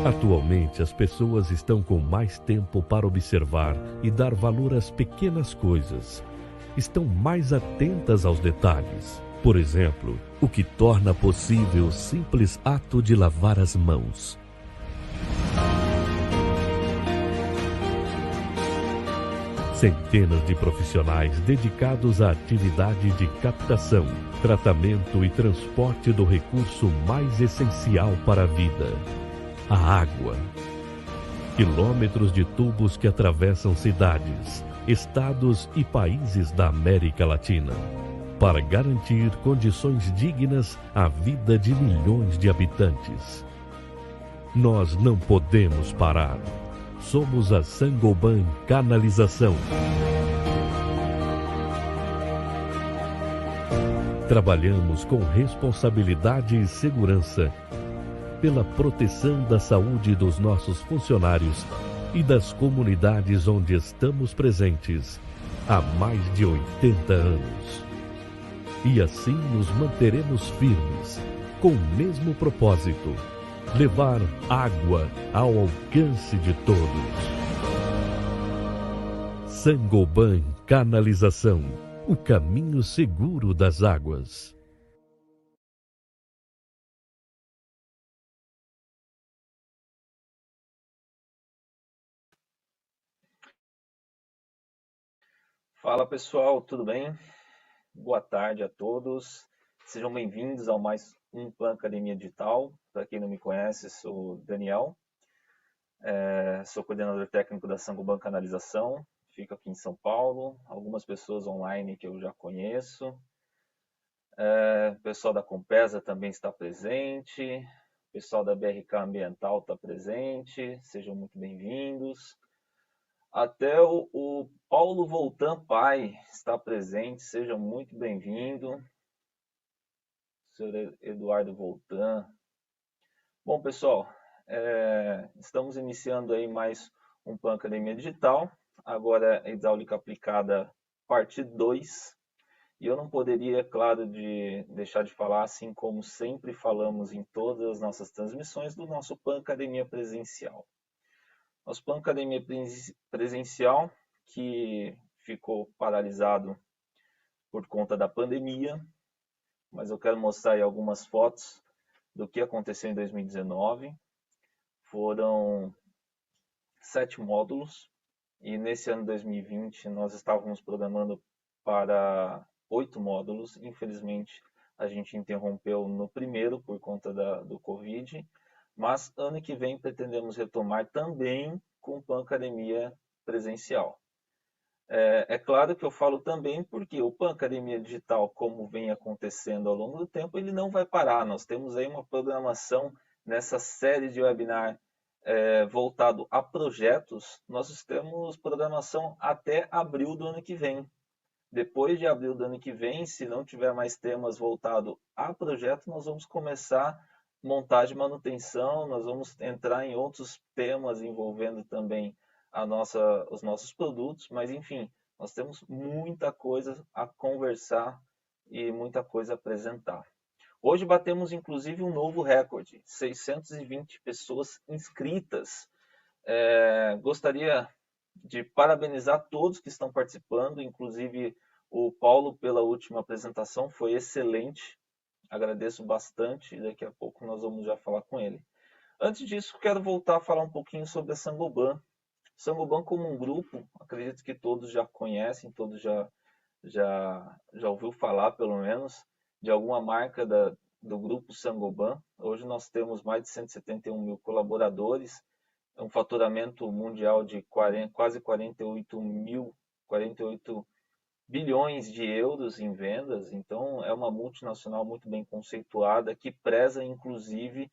Atualmente, as pessoas estão com mais tempo para observar e dar valor às pequenas coisas. Estão mais atentas aos detalhes. Por exemplo, o que torna possível o simples ato de lavar as mãos. Centenas de profissionais dedicados à atividade de captação, tratamento e transporte do recurso mais essencial para a vida, a água. Quilômetros de tubos que atravessam cidades, estados e países da América Latina, para garantir condições dignas à vida de milhões de habitantes. Nós não podemos parar. Somos a Saint-Gobain Canalização. Trabalhamos com responsabilidade e segurança pela proteção da saúde dos nossos funcionários e das comunidades onde estamos presentes há mais de 80 anos. E assim nos manteremos firmes, com o mesmo propósito: levar água ao alcance de todos. Saint-Gobain Canalização, o caminho seguro das águas. Fala pessoal, tudo bem? Boa tarde a todos. Sejam bem-vindos ao mais um Plan Academia Digital. Para quem não me conhece, sou o Daniel, sou coordenador técnico da Saint-Gobain Canalização, fico aqui em São Paulo. Algumas pessoas online que eu já conheço. O pessoal da Compesa também está presente, o pessoal da BRK Ambiental está presente, sejam muito bem-vindos. Até o Paulo Voltan Pai está presente, seja muito bem-vindo. Senhor Eduardo Voltan. Bom, pessoal, estamos iniciando aí mais um Plan Academia Digital. Agora, hidráulica aplicada, parte 2. E eu não poderia, claro, deixar de falar, assim como sempre falamos em todas as nossas transmissões, do nosso Plan Academia presencial. Nosso Plano Academia presencial, que ficou paralisado por conta da pandemia, mas eu quero mostrar aí algumas fotos do que aconteceu em 2019. Foram 7 módulos, e nesse ano 2020 nós estávamos programando para 8 módulos. Infelizmente, a gente interrompeu no primeiro por conta do Covid, mas ano que vem pretendemos retomar também com o Plan Academia presencial. É claro que eu falo também porque o Plan Academia Digital, como vem acontecendo ao longo do tempo, ele não vai parar. Nós temos aí uma programação nessa série de webinar voltado a projetos. Nós temos programação até abril do ano que vem. Depois de abril do ano que vem, se não tiver mais temas voltados a projeto, nós vamos começar montagem e manutenção, nós vamos entrar em outros temas envolvendo também os nossos produtos, mas enfim, nós temos muita coisa a conversar e muita coisa a apresentar. Hoje batemos inclusive um novo recorde, 620 pessoas inscritas. Gostaria de parabenizar todos que estão participando, inclusive o Paulo pela última apresentação, foi excelente. Agradeço bastante e daqui a pouco nós vamos já falar com ele. Antes disso, quero voltar a falar um pouquinho sobre a Saint-Gobain. Saint-Gobain como um grupo, acredito que todos já conhecem, todos já ouviu falar, pelo menos, de alguma marca do grupo Saint-Gobain. Hoje nós temos mais de 171 mil colaboradores, um faturamento mundial de quase 48 bilhões de euros em vendas. Então é uma multinacional muito bem conceituada, que preza inclusive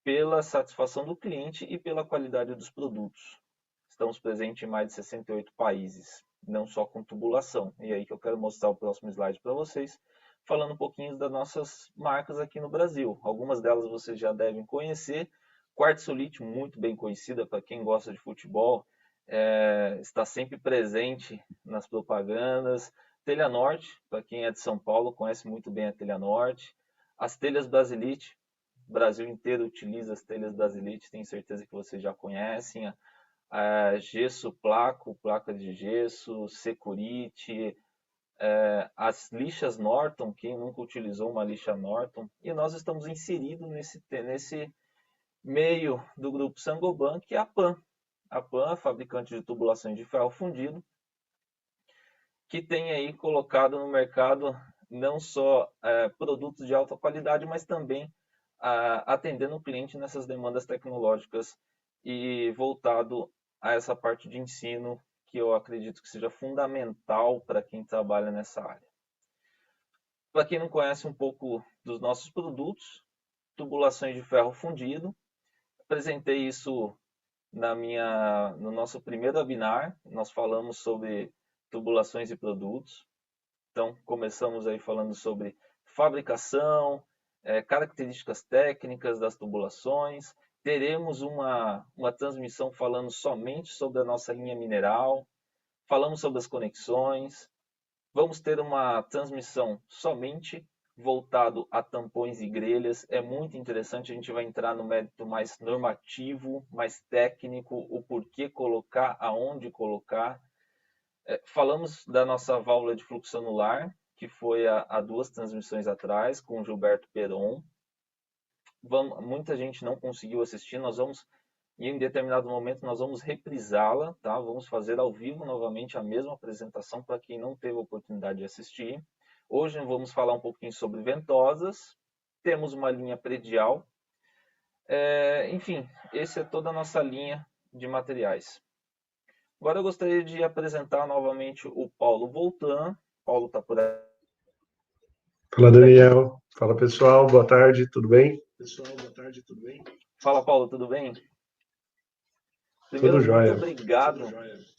pela satisfação do cliente e pela qualidade dos produtos. Estamos presentes em mais de 68 países, não só com tubulação. E aí que eu quero mostrar o próximo slide para vocês, falando um pouquinho das nossas marcas aqui no Brasil. Algumas delas vocês já devem conhecer. Quartzolite, muito bem conhecida para quem gosta de futebol, está sempre presente nas propagandas. Telha Norte, para quem é de São Paulo, conhece muito bem a Telha Norte. As telhas Brasilite, O Brasil inteiro utiliza as telhas Brasilit, tenho certeza que vocês já conhecem. Gesso Placo, placa de gesso, Securite, as lixas Norton, quem nunca utilizou uma lixa Norton, e nós estamos inseridos nesse meio do grupo Saint-Gobain, que é a PAN. A PAN, fabricante de tubulações de ferro fundido, que tem aí colocado no mercado não só produtos de alta qualidade, mas também atendendo o cliente nessas demandas tecnológicas e voltado a essa parte de ensino que eu acredito que seja fundamental para quem trabalha nessa área. Para quem não conhece um pouco dos nossos produtos, tubulações de ferro fundido, apresentei isso no nosso primeiro webinar, nós falamos sobre tubulações e produtos. Então, começamos aí falando sobre fabricação, características técnicas das tubulações. Teremos uma transmissão falando somente sobre a nossa linha mineral. Falamos sobre as conexões. Vamos ter uma transmissão somente voltado a tampões e grelhas. É muito interessante, a gente vai entrar no mérito mais normativo, mais técnico, o porquê colocar, aonde colocar. Falamos da nossa válvula de fluxo anular, que foi há 2 transmissões atrás, com o Gilberto Peron. Muita gente não conseguiu assistir, e em determinado momento nós vamos reprisá-la, tá? Vamos fazer ao vivo novamente a mesma apresentação para quem não teve a oportunidade de assistir. Hoje vamos falar um pouquinho sobre ventosas, temos uma linha predial, enfim, essa é toda a nossa linha de materiais. Agora eu gostaria de apresentar novamente o Paulo Voltan. Paulo está por aí. Fala, Daniel. Fala, pessoal. Boa tarde, tudo bem? Fala, Paulo, tudo bem? Primeiro, tudo jóia.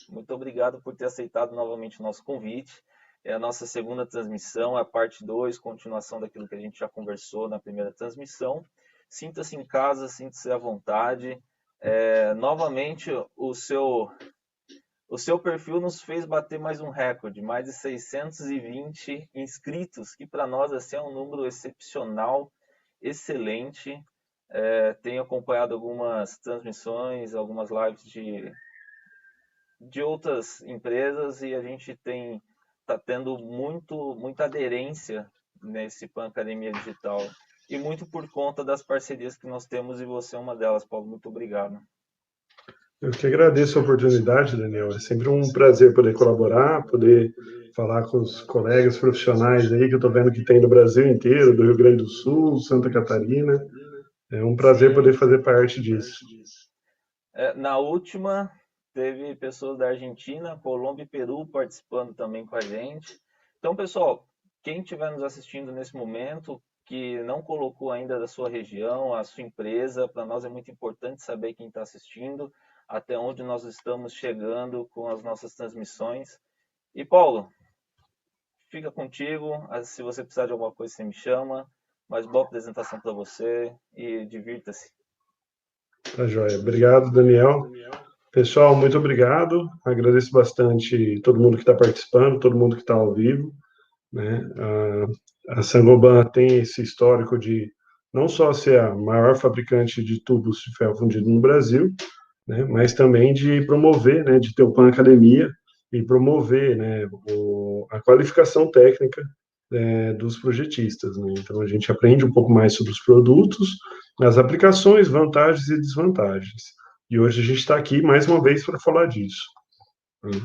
Muito obrigado por ter aceitado novamente o nosso convite. É a nossa segunda transmissão, a parte 2, continuação daquilo que a gente já conversou na primeira transmissão. Sinta-se em casa, sinta-se à vontade. Novamente, o seu perfil nos fez bater mais um recorde, mais de 620 inscritos, que para nós assim, é um número excepcional, excelente. Tenho acompanhado algumas transmissões, algumas lives de outras empresas e a gente está tendo muita aderência nesse PAN Academia Digital. E muito por conta das parcerias que nós temos e você é uma delas, Paulo. Muito obrigado. Eu que agradeço a oportunidade, Daniel. É sempre um prazer poder colaborar, poder falar com os colegas profissionais aí que eu estou vendo que tem no Brasil inteiro, do Rio Grande do Sul, Santa Catarina. É um prazer poder fazer parte disso. Na última, teve pessoas da Argentina, Colômbia e Peru participando também com a gente. Então, pessoal, quem estiver nos assistindo nesse momento, que não colocou ainda da sua região, a sua empresa, para nós é muito importante saber quem está assistindo, até onde nós estamos chegando com as nossas transmissões. E, Paulo, fica contigo. Se você precisar de alguma coisa, você me chama. Mas boa apresentação para você e divirta-se. Tá joia. Obrigado, Daniel. Pessoal, muito obrigado. Agradeço bastante todo mundo que está participando, todo mundo que está ao vivo, né? A Saint-Gobain tem esse histórico de não só ser a maior fabricante de tubos de ferro fundido no Brasil, né, mas também de promover, né, de ter o PAN Academia e promover, né, a qualificação técnica dos projetistas, né? Então a gente aprende um pouco mais sobre os produtos, as aplicações, vantagens e desvantagens. E hoje a gente está aqui mais uma vez para falar disso, né?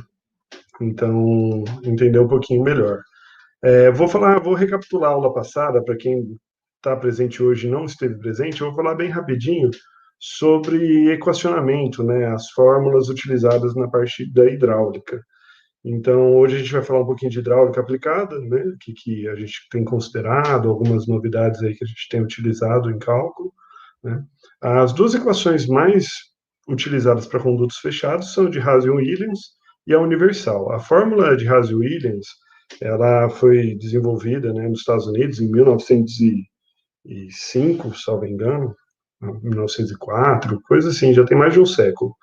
Então, entender um pouquinho melhor. Vou recapitular a aula passada, para quem está presente hoje e não esteve presente, eu vou falar bem rapidinho sobre equacionamento, né, as fórmulas utilizadas na parte da hidráulica. Então, hoje a gente vai falar um pouquinho de hidráulica aplicada, né, que a gente tem considerado, algumas novidades aí que a gente tem utilizado em cálculo, né. As 2 equações mais utilizadas para condutos fechados são de Haase-Williams e a universal. A fórmula de Haase-Williams, ela foi desenvolvida, né, nos Estados Unidos em 1905, se não me engano, 1904, coisa assim, já tem mais de um século.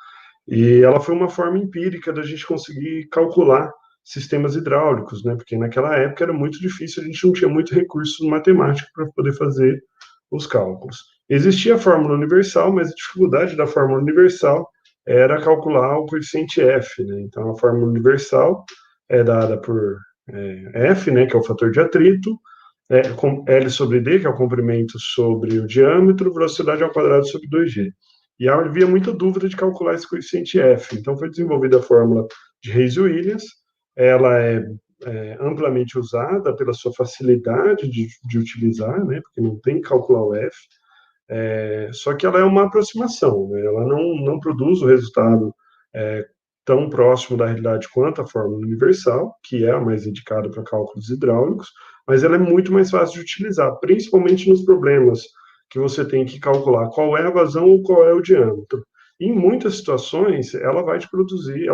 E ela foi uma forma empírica da gente conseguir calcular sistemas hidráulicos, né? Porque naquela época era muito difícil, a gente não tinha muito recurso matemático para poder fazer os cálculos. Existia a fórmula universal, mas a dificuldade da fórmula universal era calcular o coeficiente F, né? Então, a fórmula universal é dada por F, né, que é o fator de atrito, com L sobre D, que é o comprimento sobre o diâmetro, velocidade ao quadrado sobre 2G. E havia muita dúvida de calcular esse coeficiente F. Então, foi desenvolvida a fórmula de Reis-Williams. Ela é amplamente usada pela sua facilidade de utilizar, né, porque não tem que calcular o F. Só que ela é uma aproximação, né? Ela não produz o resultado tão próximo da realidade quanto a fórmula universal, que é a mais indicada para cálculos hidráulicos, mas ela é muito mais fácil de utilizar, principalmente nos problemas que você tem que calcular qual é a vazão ou qual é o diâmetro. Em muitas situações, ela pode produzir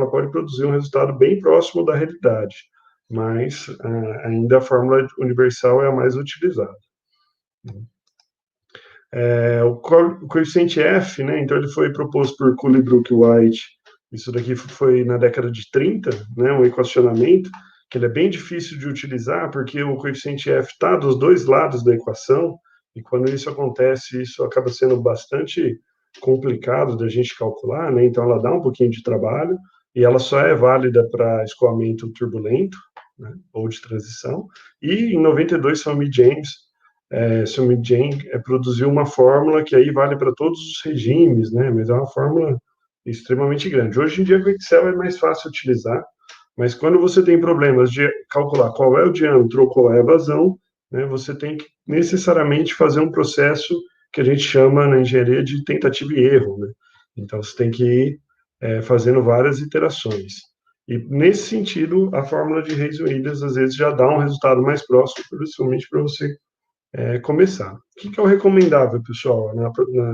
um resultado bem próximo da realidade, mas ainda a fórmula universal é a mais utilizada. O coeficiente F, né, então ele foi proposto por Cullingbrook e White, isso daqui foi na década de 30, né, um equacionamento, que ele é bem difícil de utilizar, porque o coeficiente F está dos dois lados da equação, e quando isso acontece, isso acaba sendo bastante complicado da gente calcular, né, então ela dá um pouquinho de trabalho, e ela só é válida para escoamento turbulento, né, ou de transição, e em 92, Swamin James produziu uma fórmula que aí vale para todos os regimes, né? Mas é uma fórmula extremamente grande. Hoje em dia, o Excel é mais fácil de utilizar, mas quando você tem problemas de calcular qual é o diâmetro ou qual é a vazão, né, você tem que necessariamente fazer um processo que a gente chama na engenharia de tentativa e erro, né? Então, você tem que ir fazendo várias iterações. E, nesse sentido, a fórmula de Reis-Williams, às vezes, já dá um resultado mais próximo, principalmente para você começar. O que é o recomendável, pessoal? Na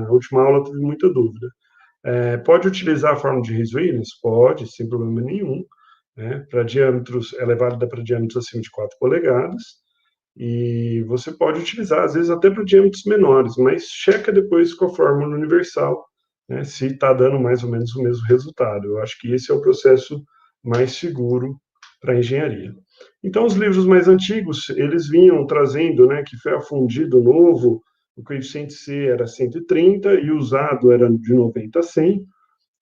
última aula teve muita dúvida. Pode utilizar a fórmula de Reis-Williams? Pode, sem problema nenhum. Né? Para diâmetros, ela é válida para diâmetros acima de 4 polegadas. E você pode utilizar, às vezes, até para diâmetros menores, mas checa depois com a fórmula universal, né, se está dando mais ou menos o mesmo resultado. Eu acho que esse é o processo mais seguro para a engenharia. Então, os livros mais antigos, eles vinham trazendo, né, que ferro fundido novo, o coeficiente C era 130 e o usado era de 90 a 100.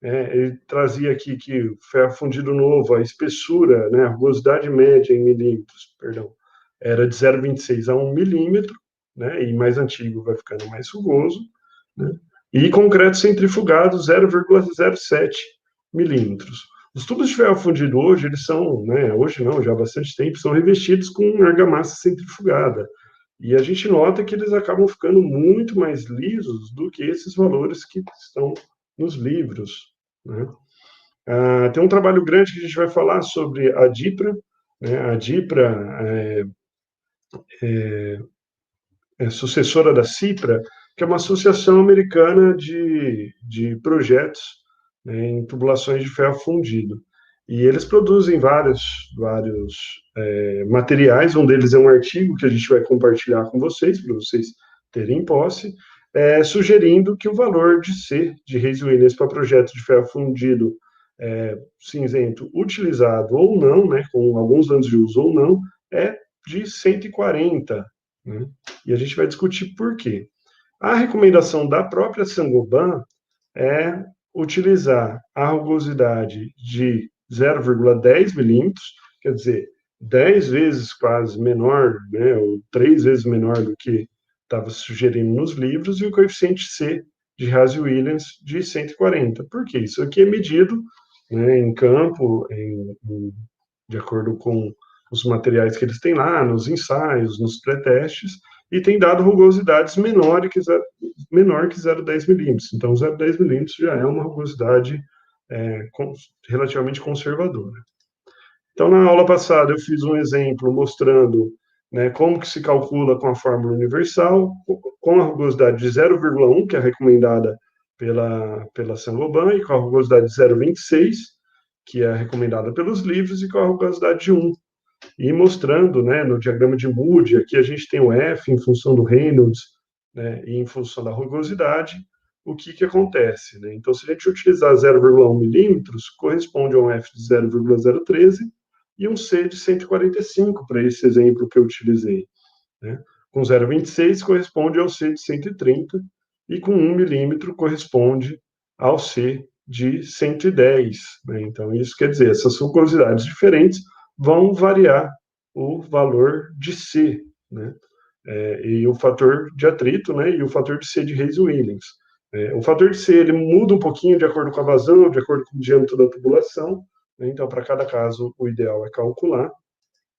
Ele trazia aqui que o ferro fundido novo, a espessura, né, a rugosidade média em milímetros, perdão, era de 0,26 a 1 milímetro, né, e mais antigo vai ficando mais rugoso, né, e concreto centrifugado 0,07 milímetros. Os tubos de ferro fundido hoje, eles são, né, hoje não, já há bastante tempo, são revestidos com argamassa centrifugada. E a gente nota que eles acabam ficando muito mais lisos do que esses valores que estão nos livros. Né? Tem um trabalho grande que a gente vai falar sobre a DIPRA. Né? A DIPRA é sucessora da CIPRA, que é uma associação americana de projetos, né, em tubulações de ferro fundido. E eles produzem vários materiais, um deles é um artigo que a gente vai compartilhar com vocês, para vocês terem em posse, sugerindo que o valor de C, de Reis-Williams para projeto de ferro fundido cinzento utilizado ou não, né, com alguns anos de uso ou não, é de 140, né? E a gente vai discutir por quê. A recomendação da própria Saint-Gobain é utilizar a rugosidade de 0,10 milímetros, quer dizer, 10 vezes quase menor, né, ou 3 vezes menor do que estava sugerindo nos livros, e o coeficiente C de Reis-Williams de 140. Por quê? Isso aqui é medido, né, em campo, de acordo com os materiais que eles têm lá, nos ensaios, nos pré-testes, e tem dado rugosidades menor que 0,10 milímetros. Então, 0,10 milímetros já é uma rugosidade relativamente conservadora. Então, na aula passada, eu fiz um exemplo mostrando, né, como que se calcula com a fórmula universal, com a rugosidade de 0,1, que é recomendada pela Saint-Gobain, e com a rugosidade de 0,26, que é recomendada pelos livros, e com a rugosidade de 1. E mostrando, né, no diagrama de Moody, aqui a gente tem o F em função do Reynolds, né, e em função da rugosidade, o que acontece, né? Então, se a gente utilizar 0,1 milímetros, corresponde a um F de 0,013 e um C de 145, para esse exemplo que eu utilizei. Né? Com 0,26 corresponde ao C de 130, e com 1 milímetro corresponde ao C de 110. Né? Então, isso quer dizer, essas rugosidades diferentes vão variar o valor de C, né? E o fator de atrito, né? E o fator de C de Reis-Williams. O fator de C ele muda um pouquinho de acordo com a vazão, de acordo com o diâmetro da tubulação, né? Então, para cada caso, o ideal é calcular,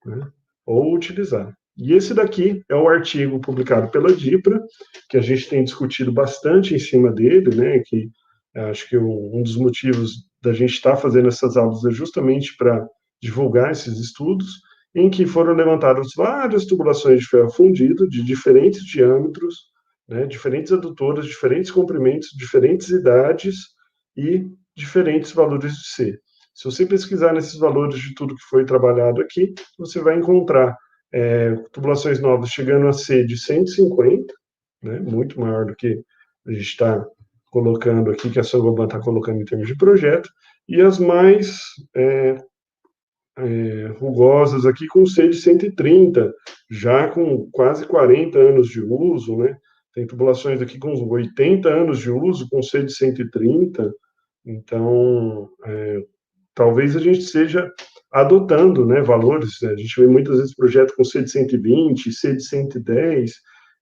né? Ou utilizar. E esse daqui é o artigo publicado pela DIPRA, que a gente tem discutido bastante em cima dele, né? Que acho que um dos motivos da gente estar fazendo essas aulas é justamente para divulgar esses estudos, em que foram levantadas várias tubulações de ferro fundido de diferentes diâmetros, né, diferentes adutoras, diferentes comprimentos, diferentes idades e diferentes valores de C. Se você pesquisar nesses valores de tudo que foi trabalhado aqui, você vai encontrar tubulações novas chegando a C de 150, né, muito maior do que a gente está colocando aqui, que a Saint-Gobain está colocando em termos de projeto, e as mais rugosas aqui com C de 130, já com quase 40 anos de uso, né? Tem tubulações aqui com 80 anos de uso, com C de 130, então, talvez a gente esteja adotando, né, valores, né? A gente vê muitas vezes projeto com C de 120, C de 110,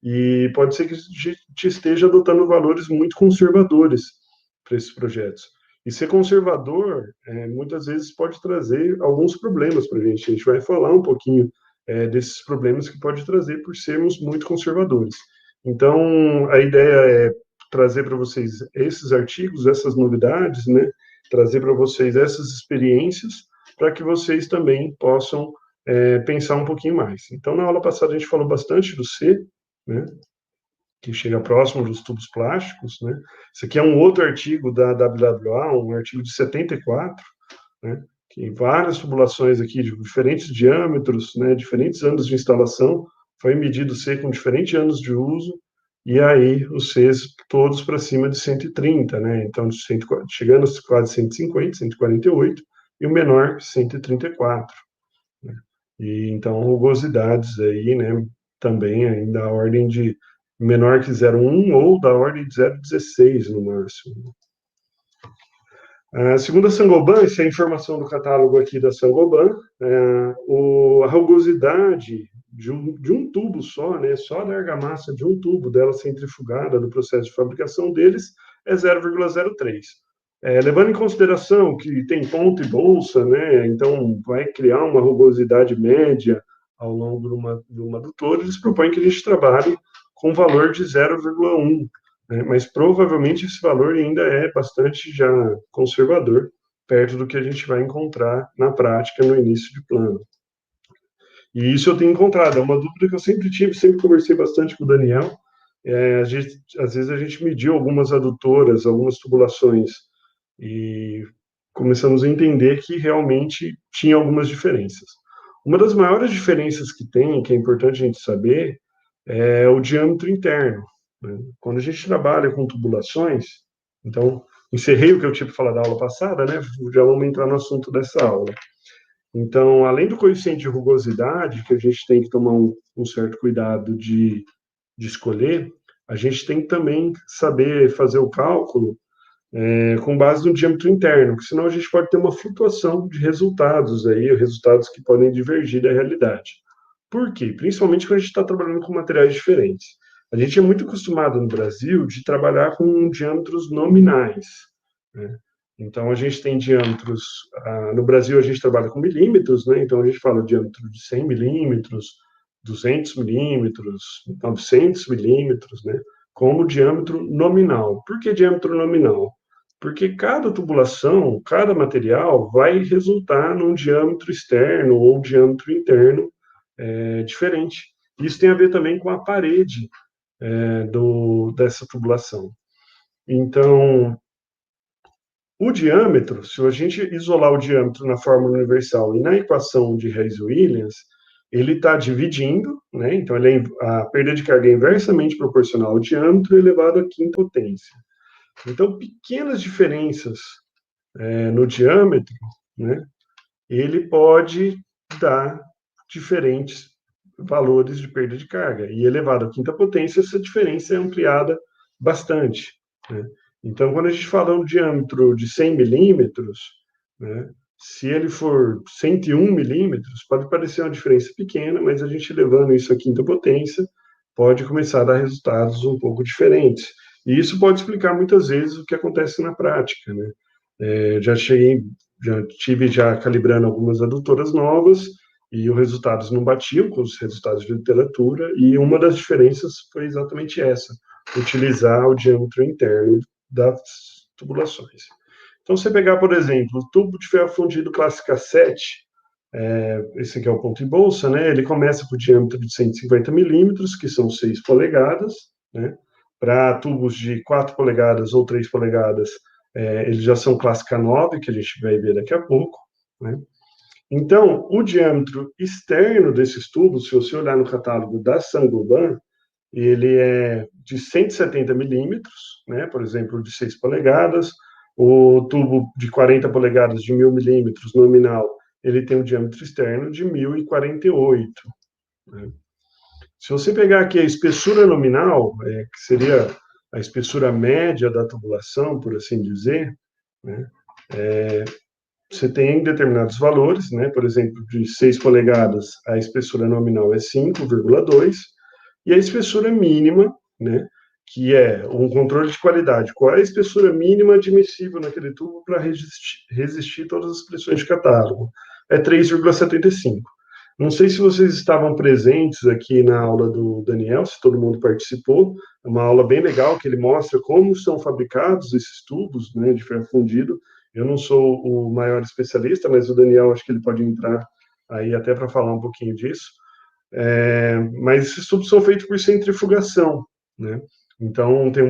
e pode ser que a gente esteja adotando valores muito conservadores para esses projetos. E ser conservador, muitas vezes, pode trazer alguns problemas para a gente. A gente vai falar um pouquinho desses problemas que pode trazer por sermos muito conservadores. Então, a ideia é trazer para vocês esses artigos, essas novidades, né? Trazer para vocês essas experiências, para que vocês também possam pensar um pouquinho mais. Então, na aula passada, a gente falou bastante do C, né? Que chega próximo dos tubos plásticos, né? Esse aqui é um outro artigo da WWA, um artigo de 74, né? Que várias tubulações aqui de diferentes diâmetros, né? Diferentes anos de instalação, foi medido C com diferentes anos de uso, e aí os Cs todos para cima de 130, né? Então, chegando a quase 150, 148, e o menor 134. Né? E então, rugosidades aí, né? Também ainda a ordem de menor que 0,1 ou da ordem de 0,16 no máximo. Segundo a Saint-Gobain, essa é a informação do catálogo aqui da Saint-Gobain, a rugosidade de um tubo só, né, só da argamassa de um tubo dela centrifugada do processo de fabricação deles é 0,03. Levando em consideração que tem ponta e bolsa, né, então vai criar uma rugosidade média ao longo de uma adutora, eles propõem que a gente trabalhe com valor de 0,1, né, mas provavelmente esse valor ainda é bastante já conservador, perto do que a gente vai encontrar na prática no início de plano. E isso eu tenho encontrado, é uma dúvida que eu sempre tive, sempre conversei bastante com o Daniel. Às vezes a gente mediu algumas adutoras, algumas tubulações, e começamos a entender que realmente tinha algumas diferenças. Uma das maiores diferenças que tem, que é importante a gente saber, é o diâmetro interno. Né? Quando a gente trabalha com tubulações, então, encerrei o que eu tinha para falar da aula passada, né? Já vamos entrar no assunto dessa aula. Então, além do coeficiente de rugosidade, que a gente tem que tomar um certo cuidado de escolher, a gente tem que também saber fazer o cálculo com base no diâmetro interno, porque senão a gente pode ter uma flutuação de resultados aí, resultados que podem divergir da realidade. Por quê? Principalmente quando a gente está trabalhando com materiais diferentes. A gente é muito acostumado no Brasil de trabalhar com diâmetros nominais, né? Então, a gente tem diâmetros... no Brasil, a gente trabalha com milímetros, né? Então, a gente fala diâmetro de 100 milímetros, 200 milímetros, 900 milímetros, né? Como diâmetro nominal. Por que diâmetro nominal? Porque cada tubulação, cada material vai resultar num diâmetro externo ou diâmetro interno diferente. Isso tem a ver também com a parede dessa tubulação. Então, o diâmetro, se a gente isolar o diâmetro na fórmula universal e na equação de Reis-Williams, ele está dividindo, né? Então, a perda de carga é inversamente proporcional ao diâmetro elevado à quinta potência. Então, pequenas diferenças no diâmetro, né? Ele pode dar diferentes valores de perda de carga. E elevado à quinta potência, essa diferença é ampliada bastante, né? Então, quando a gente fala um diâmetro de 100 milímetros, né, se ele for 101 milímetros, pode parecer uma diferença pequena, mas a gente levando isso à quinta potência, pode começar a dar resultados um pouco diferentes. E isso pode explicar muitas vezes o que acontece na prática, né? Já tive calibrando algumas adutoras novas e os resultados não batiam com os resultados de literatura, e uma das diferenças foi exatamente essa: utilizar o diâmetro interno das tubulações. Então, você pegar, por exemplo, o tubo de ferro fundido classe K7, esse aqui é o ponto em bolsa, né? Ele começa com o diâmetro de 150 milímetros, que são 6 polegadas, né? Para tubos de 4 polegadas ou 3 polegadas, eles já são classe K9, que a gente vai ver daqui a pouco, né? Então, o diâmetro externo desses tubos, se você olhar no catálogo da Saint-Gobain, ele é de 170 milímetros, né? Por exemplo, de 6 polegadas. O tubo de 40 polegadas de 1.000 milímetros nominal, ele tem um diâmetro externo de 1.048. Né? Se você pegar aqui a espessura nominal, que seria a espessura média da tubulação, por assim dizer, né? Você tem determinados valores, né? Por exemplo, de 6 polegadas, a espessura nominal é 5,2, e a espessura mínima, né? Que é um controle de qualidade. Qual é a espessura mínima admissível naquele tubo para resistir todas as pressões de catálogo? É 3,75. Não sei se vocês estavam presentes aqui na aula do Daniel, se todo mundo participou. É uma aula bem legal que ele mostra como são fabricados esses tubos, né, de ferro fundido. Eu não sou o maior especialista, mas o Daniel, acho que ele pode entrar aí até para falar um pouquinho disso. Mas esses tubos são feitos por centrifugação, né? Então, tem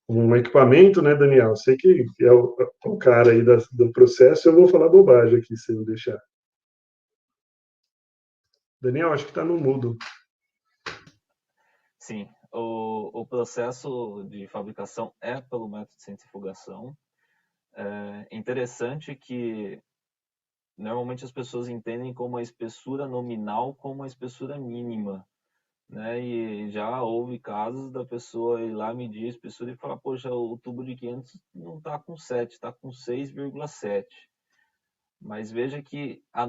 um equipamento, né, Daniel? Eu sei que é o cara aí do processo, eu vou falar bobagem aqui, se não deixar. Daniel, acho que está no mudo. Sim, o processo de fabricação é pelo método de centrifugação. É interessante que normalmente as pessoas entendem como a espessura nominal como a espessura mínima, né? E já houve casos da pessoa ir lá medir a espessura e falar, poxa, o tubo de 500 não está com 7, está com 6,7. Mas veja que a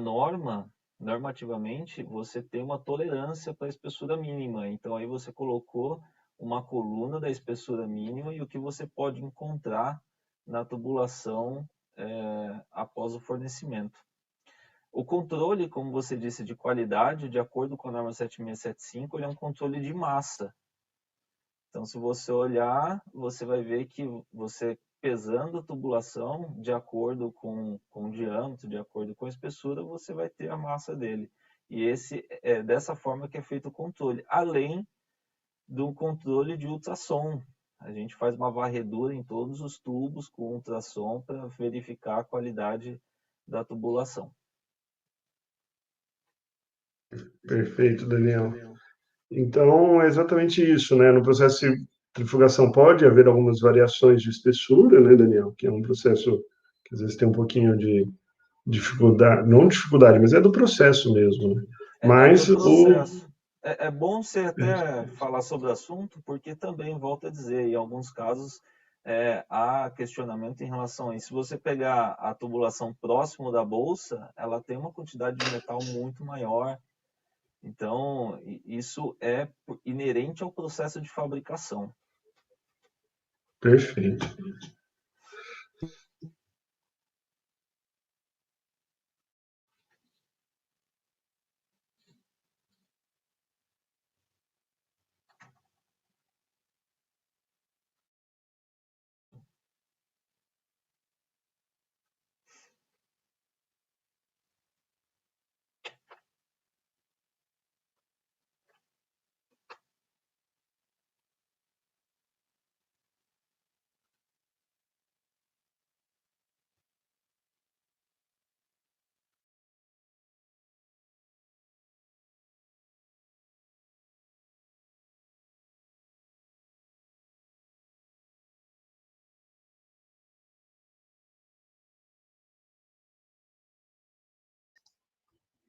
normativamente, você tem uma tolerância para a espessura mínima. Então, aí você colocou uma coluna da espessura mínima e o que você pode encontrar na tubulação após o fornecimento. O controle, como você disse, de qualidade, de acordo com a norma 7675, ele é um controle de massa. Então, se você olhar, você vai ver que você pesando a tubulação, de acordo com o diâmetro, de acordo com a espessura, você vai ter a massa dele. E é dessa forma que é feito o controle, além do controle de ultrassom. A gente faz uma varredura em todos os tubos com ultrassom para verificar a qualidade da tubulação. Perfeito, Daniel. Então, é exatamente isso, né? No processo de centrifugação pode haver algumas variações de espessura, né, Daniel? Que é um processo que às vezes tem um pouquinho de dificuldade, não dificuldade, mas é do processo mesmo, né? Mas do processo. É bom você até falar sobre o assunto, porque também, volto a dizer, em alguns casos há questionamento em relação a isso. Se você pegar a tubulação próximo da bolsa, ela tem uma quantidade de metal muito maior. Então, isso é inerente ao processo de fabricação. Perfeito.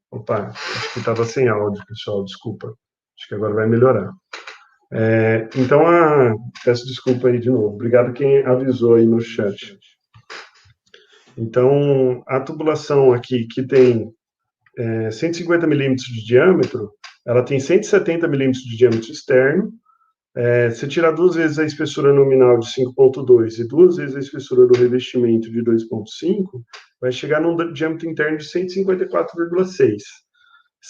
Opa, acho que estava sem áudio, pessoal, desculpa. Acho que agora vai melhorar. Então, peço desculpa aí de novo. Obrigado quem avisou aí no chat. Então, a tubulação aqui, que tem 150 milímetros de diâmetro, ela tem 170 milímetros de diâmetro externo. Se tirar 2 vezes a espessura nominal de 5,2 e 2 vezes a espessura do revestimento de 2,5, vai chegar num diâmetro interno de 154,6.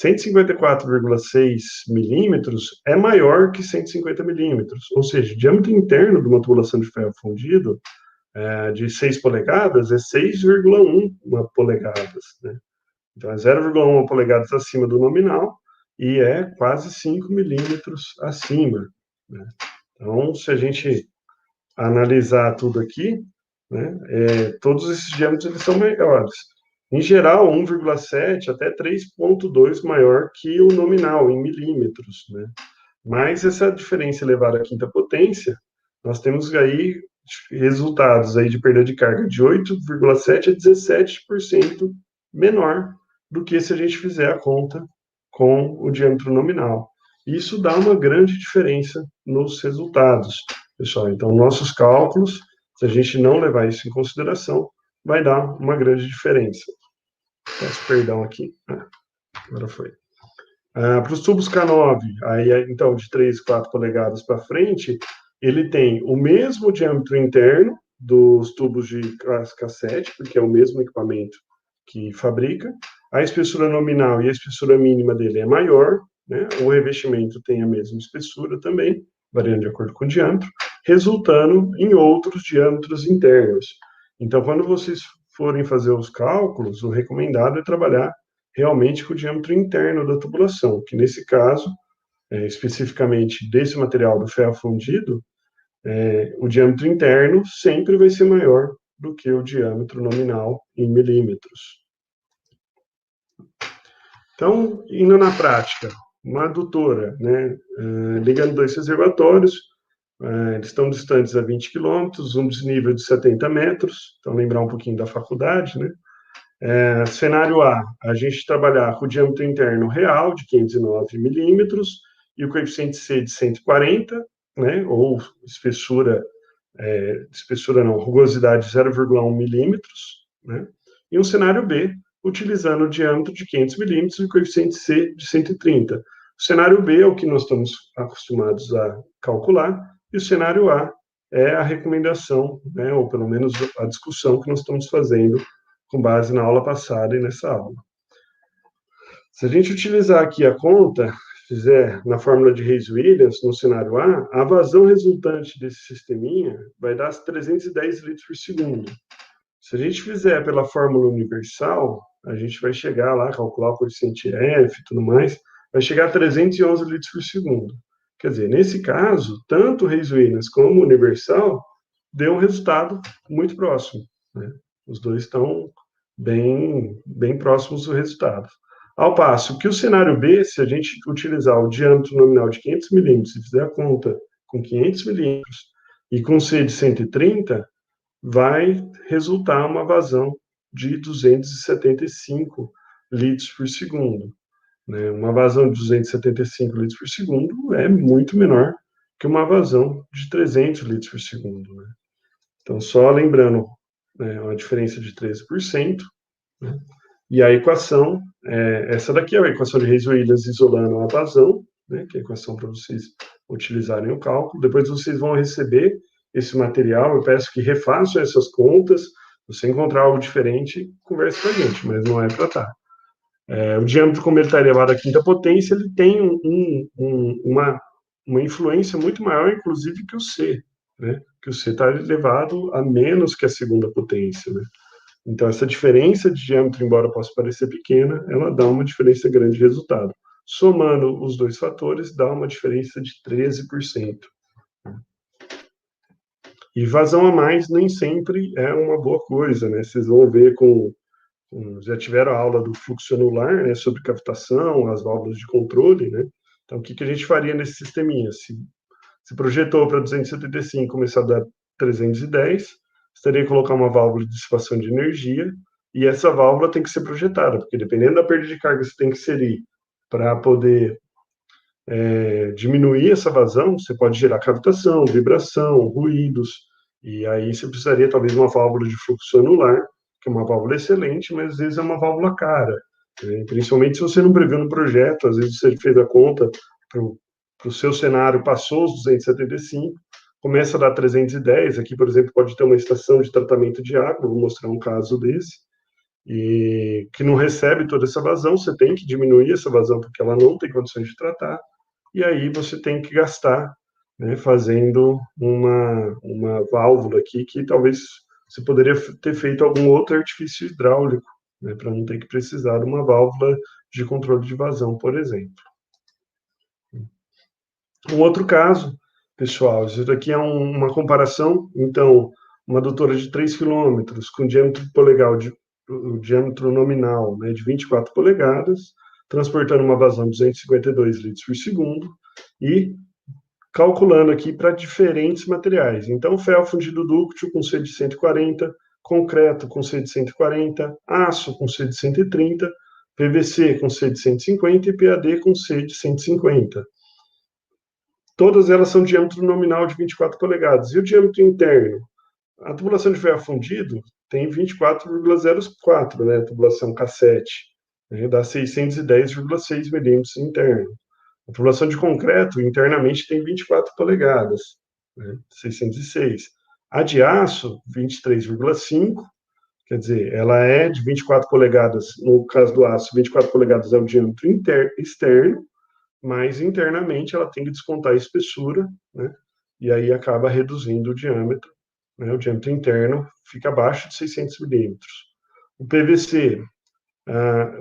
154,6 milímetros é maior que 150 milímetros, ou seja, o diâmetro interno de uma tubulação de ferro fundido de 6 polegadas é 6,1 polegadas, né? Então, é 0,1 polegadas acima do nominal e é quase 5 milímetros acima, né? Então, se a gente analisar tudo aqui, né, todos esses diâmetros eles são maiores. Em geral, 1,7 até 3,2 maior que o nominal, em milímetros, né? Mas essa diferença elevada à quinta potência, nós temos aí resultados aí de perda de carga de 8,7 a 17% menor do que se a gente fizer a conta com o diâmetro nominal. Isso dá uma grande diferença nos resultados, pessoal. Então, nossos cálculos, se a gente não levar isso em consideração, vai dar uma grande diferença. Peço perdão aqui. Agora foi. Para os tubos K9, aí, então, de 3, 4 polegadas para frente, ele tem o mesmo diâmetro interno dos tubos de classe K7, porque é o mesmo equipamento que fabrica. A espessura nominal e a espessura mínima dele é maior, né? O revestimento tem a mesma espessura também, variando de acordo com o diâmetro, resultando em outros diâmetros internos. Então, quando vocês forem fazer os cálculos, o recomendado é trabalhar realmente com o diâmetro interno da tubulação, que nesse caso, especificamente desse material do ferro fundido, o diâmetro interno sempre vai ser maior do que o diâmetro nominal em milímetros. Então, indo na prática, uma adutora, né, ligando 2 reservatórios, eles estão distantes a 20 quilômetros, um desnível de 70 metros, então lembrar um pouquinho da faculdade, né? Cenário A, a gente trabalhar com o diâmetro interno real de 509 milímetros e o coeficiente C de 140, né, ou espessura não, rugosidade 0,1 milímetros, né? E um cenário B, utilizando o diâmetro de 500 milímetros e o coeficiente C de 130. O cenário B é o que nós estamos acostumados a calcular, e o cenário A é a recomendação, né, ou pelo menos a discussão que nós estamos fazendo com base na aula passada e nessa aula. Se a gente utilizar aqui a conta, fizer na fórmula de Reis-Williams, no cenário A, a vazão resultante desse sisteminha vai dar 310 litros por segundo. Se a gente fizer pela fórmula universal, a gente vai chegar lá, calcular o coeficiente F e tudo mais, vai chegar a 311 litros por segundo. Quer dizer, nesse caso, tanto o Reis-Williams como o universal deu um resultado muito próximo, né? Os dois estão bem próximos do resultado. Ao passo que o cenário B, se a gente utilizar o diâmetro nominal de 500 milímetros e fizer a conta com 500 milímetros e com C de 130, vai resultar uma vazão de 275 litros por segundo, né? Uma vazão de 275 litros por segundo é muito menor que uma vazão de 300 litros por segundo, né? Então, só lembrando, uma diferença de 13%, né? E a equação, essa daqui é a equação de Reis-Williams isolando a vazão, né, que é a equação para vocês utilizarem o cálculo. Depois vocês vão receber esse material, eu peço que refaçam essas contas. Se você encontrar algo diferente, converse com a gente, mas não é para estar. O diâmetro, como ele está elevado à quinta potência, ele tem uma influência muito maior, inclusive, que o C, né? Que o C está elevado a menos que a segunda potência, né? Então, essa diferença de diâmetro, embora possa parecer pequena, ela dá uma diferença grande de resultado. Somando os dois fatores, dá uma diferença de 13%. E vazão a mais nem sempre é uma boa coisa, né? Vocês vão ver já tiveram a aula do fluxo anular, né, sobre captação, as válvulas de controle, né? Então, o que a gente faria nesse sisteminha? Se projetou para 275, começar a dar 310, você teria que colocar uma válvula de dissipação de energia, e essa válvula tem que ser projetada, porque dependendo da perda de carga que você tem que inserir para poder diminuir essa vazão, você pode gerar cavitação, vibração, ruídos, e aí você precisaria talvez de uma válvula de fluxo anular, que é uma válvula excelente, mas às vezes é uma válvula cara, né? Principalmente se você não previu no projeto, às vezes você fez a conta para o seu cenário, passou os 275, começa a dar 310, aqui, por exemplo, pode ter uma estação de tratamento de água, vou mostrar um caso desse, e que não recebe toda essa vazão, você tem que diminuir essa vazão porque ela não tem condições de tratar, e aí você tem que gastar, né, fazendo uma válvula aqui que talvez você poderia ter feito algum outro artifício hidráulico, né, para não ter que precisar de uma válvula de controle de vazão, por exemplo. Um outro caso, pessoal, isso daqui é uma comparação, então, uma adutora de 3 km com diâmetro polegar, o diâmetro nominal, né, de 24 polegadas, transportando uma vazão de 252 litros por segundo e calculando aqui para diferentes materiais. Então, ferro fundido dúctil com C de 140, concreto com C de 140, aço com C de 130, PVC com C de 150 e PAD com C de 150. Todas elas são diâmetro nominal de 24 polegadas. E o diâmetro interno? A tubulação de ferro fundido tem 24,04, né, a tubulação K7, né, dá 610,6 milímetros interno. A tubulação de concreto, internamente, tem 24 polegadas, né, 606. A de aço, 23,5, quer dizer, ela é de 24 polegadas, no caso do aço, 24 polegadas é o diâmetro externo, mas internamente ela tem que descontar a espessura, né, e aí acaba reduzindo o diâmetro, né, o diâmetro interno fica abaixo de 600 milímetros. O PVC,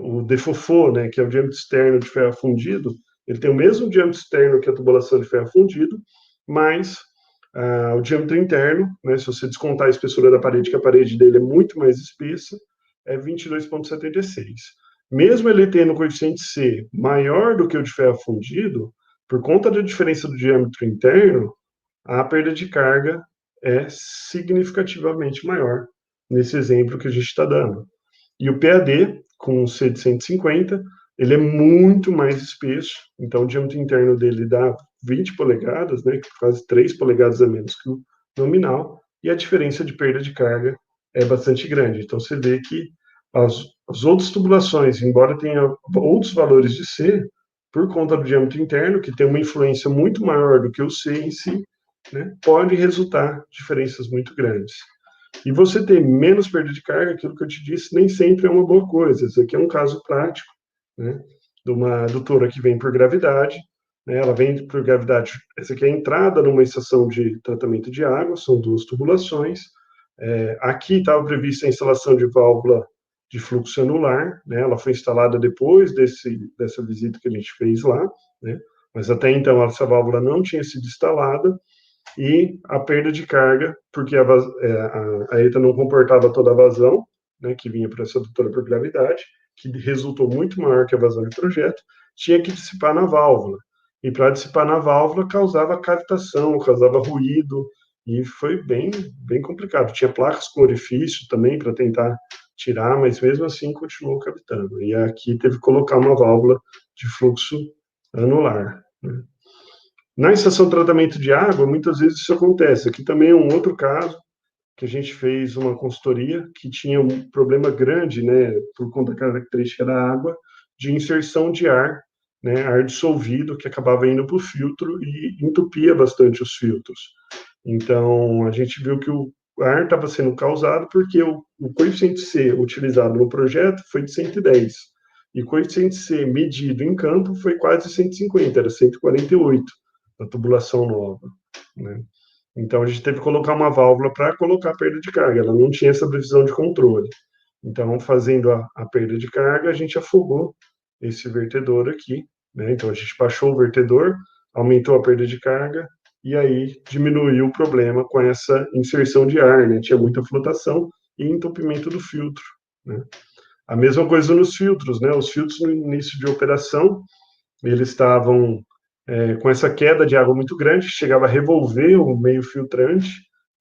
o DFOFO, né, que é o diâmetro externo de ferro fundido, ele tem o mesmo diâmetro externo que a tubulação de ferro fundido, mas o diâmetro interno, né, se você descontar a espessura da parede, que a parede dele é muito mais espessa, é 22,76. Mesmo ele tendo o coeficiente C maior do que o de ferro fundido, por conta da diferença do diâmetro interno, a perda de carga é significativamente maior nesse exemplo que a gente está dando. E o PAD, com o C de 150, ele é muito mais espesso, então o diâmetro interno dele dá 20 polegadas, né, quase 3 polegadas a menos que o nominal, e a diferença de perda de carga é bastante grande. Então você vê que as outras tubulações, embora tenha outros valores de C, por conta do diâmetro interno, que tem uma influência muito maior do que o C em si, né, pode resultar diferenças muito grandes. E você ter menos perda de carga, aquilo que eu te disse, nem sempre é uma boa coisa. Isso aqui é um caso prático, né, de uma adutora que vem por gravidade, né, ela vem por gravidade, essa aqui é a entrada numa estação de tratamento de água, são 2 tubulações. Aqui estava prevista a instalação de válvula de fluxo anular, né, ela foi instalada depois dessa visita que a gente fez lá, né, mas até então essa válvula não tinha sido instalada, e a perda de carga, porque a ETA não comportava toda a vazão, né, que vinha para essa adutora por gravidade, que resultou muito maior que a vazão de projeto, tinha que dissipar na válvula. E para dissipar na válvula causava cavitação, causava ruído, e foi bem, bem complicado. Tinha placas com orifício também para tentar tirar, mas mesmo assim continuou cavitando. E aqui teve que colocar uma válvula de fluxo anular, né. Na estação de tratamento de água, muitas vezes isso acontece. Aqui também é um outro caso que a gente fez uma consultoria que tinha um problema grande, né, por conta da característica da água, de inserção de ar, né, ar dissolvido que acabava indo para o filtro e entupia bastante os filtros. Então, a gente viu que o ar estava sendo causado porque o coeficiente C utilizado no projeto foi de 110. E o coeficiente C medido em campo foi quase 150, era 148 da tubulação nova, né? Então a gente teve que colocar uma válvula para colocar a perda de carga, ela não tinha essa previsão de controle. Então, fazendo a perda de carga, a gente afogou esse vertedor aqui, né? Então a gente baixou o vertedor, aumentou a perda de carga e aí diminuiu o problema com essa inserção de ar, né? Tinha muita flotação e entupimento do filtro, né? A mesma coisa nos filtros, né? Os filtros no início de operação, eles estavam com essa queda de água muito grande, chegava a revolver o meio filtrante,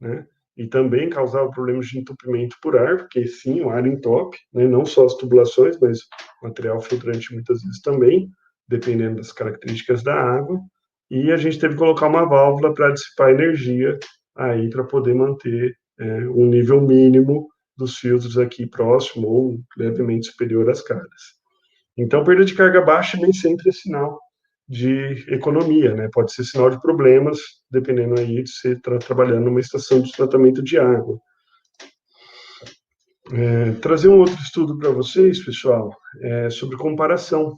né, e também causava problemas de entupimento por ar, porque sim, o ar entope, né, não só as tubulações, mas o material filtrante muitas vezes também, dependendo das características da água, e a gente teve que colocar uma válvula para dissipar energia aí para poder manter um nível mínimo dos filtros aqui próximo ou levemente superior às cargas. Então, perda de carga baixa nem sempre é sinal de economia, né? Pode ser sinal de problemas, dependendo aí de você estar trabalhando numa estação de tratamento de água. Trazer um outro estudo para vocês, pessoal, sobre comparação.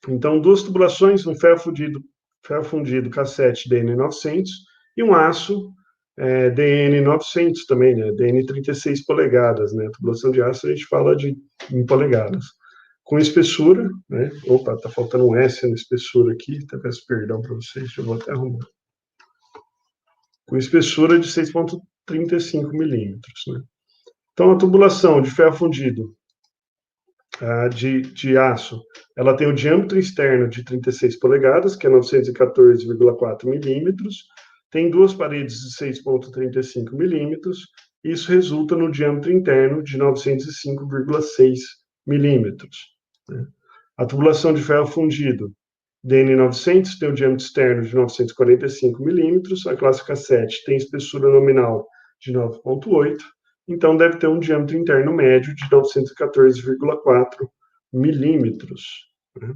Então, duas tubulações, um ferro fundido cassete DN900 e um aço DN900 também, né? DN 36 polegadas, né? A tubulação de aço a gente fala em polegadas. Com espessura, né? Opa, tá faltando um S na espessura aqui, até peço perdão para vocês, eu vou até arrumar. Com espessura de 6,35 milímetros, né? Então, a tubulação de ferro fundido de aço, ela tem o diâmetro externo de 36 polegadas, que é 914,4 milímetros, tem duas paredes de 6,35 milímetros, isso resulta no diâmetro interno de 905,6 milímetros. Né? A tubulação de ferro fundido DN900 tem o diâmetro externo de 945 milímetros, a classe cassete tem espessura nominal de 9,8, então deve ter um diâmetro interno médio de 914,4 milímetros. Né?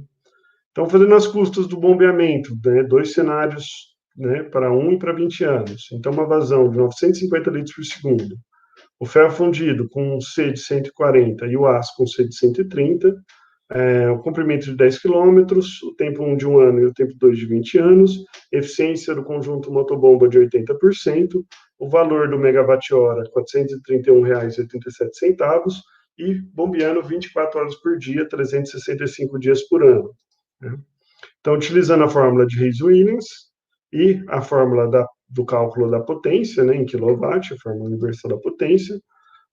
Então, fazendo as custas do bombeamento, né, dois cenários, né, para 1 e para 20 anos. Então, uma vazão de 950 litros por segundo. O ferro fundido com C de 140 e o aço com C de 130, o comprimento de 10 km, o tempo 1 de 1 ano e o tempo 2 de 20 anos, eficiência do conjunto motobomba de 80%, o valor do megawatt-hora R$ 431,87 e bombeando 24 horas por dia, 365 dias por ano. Né? Então, utilizando a fórmula de Reis-Williams e a fórmula do cálculo da potência, né, em quilowatt, a fórmula universal da potência,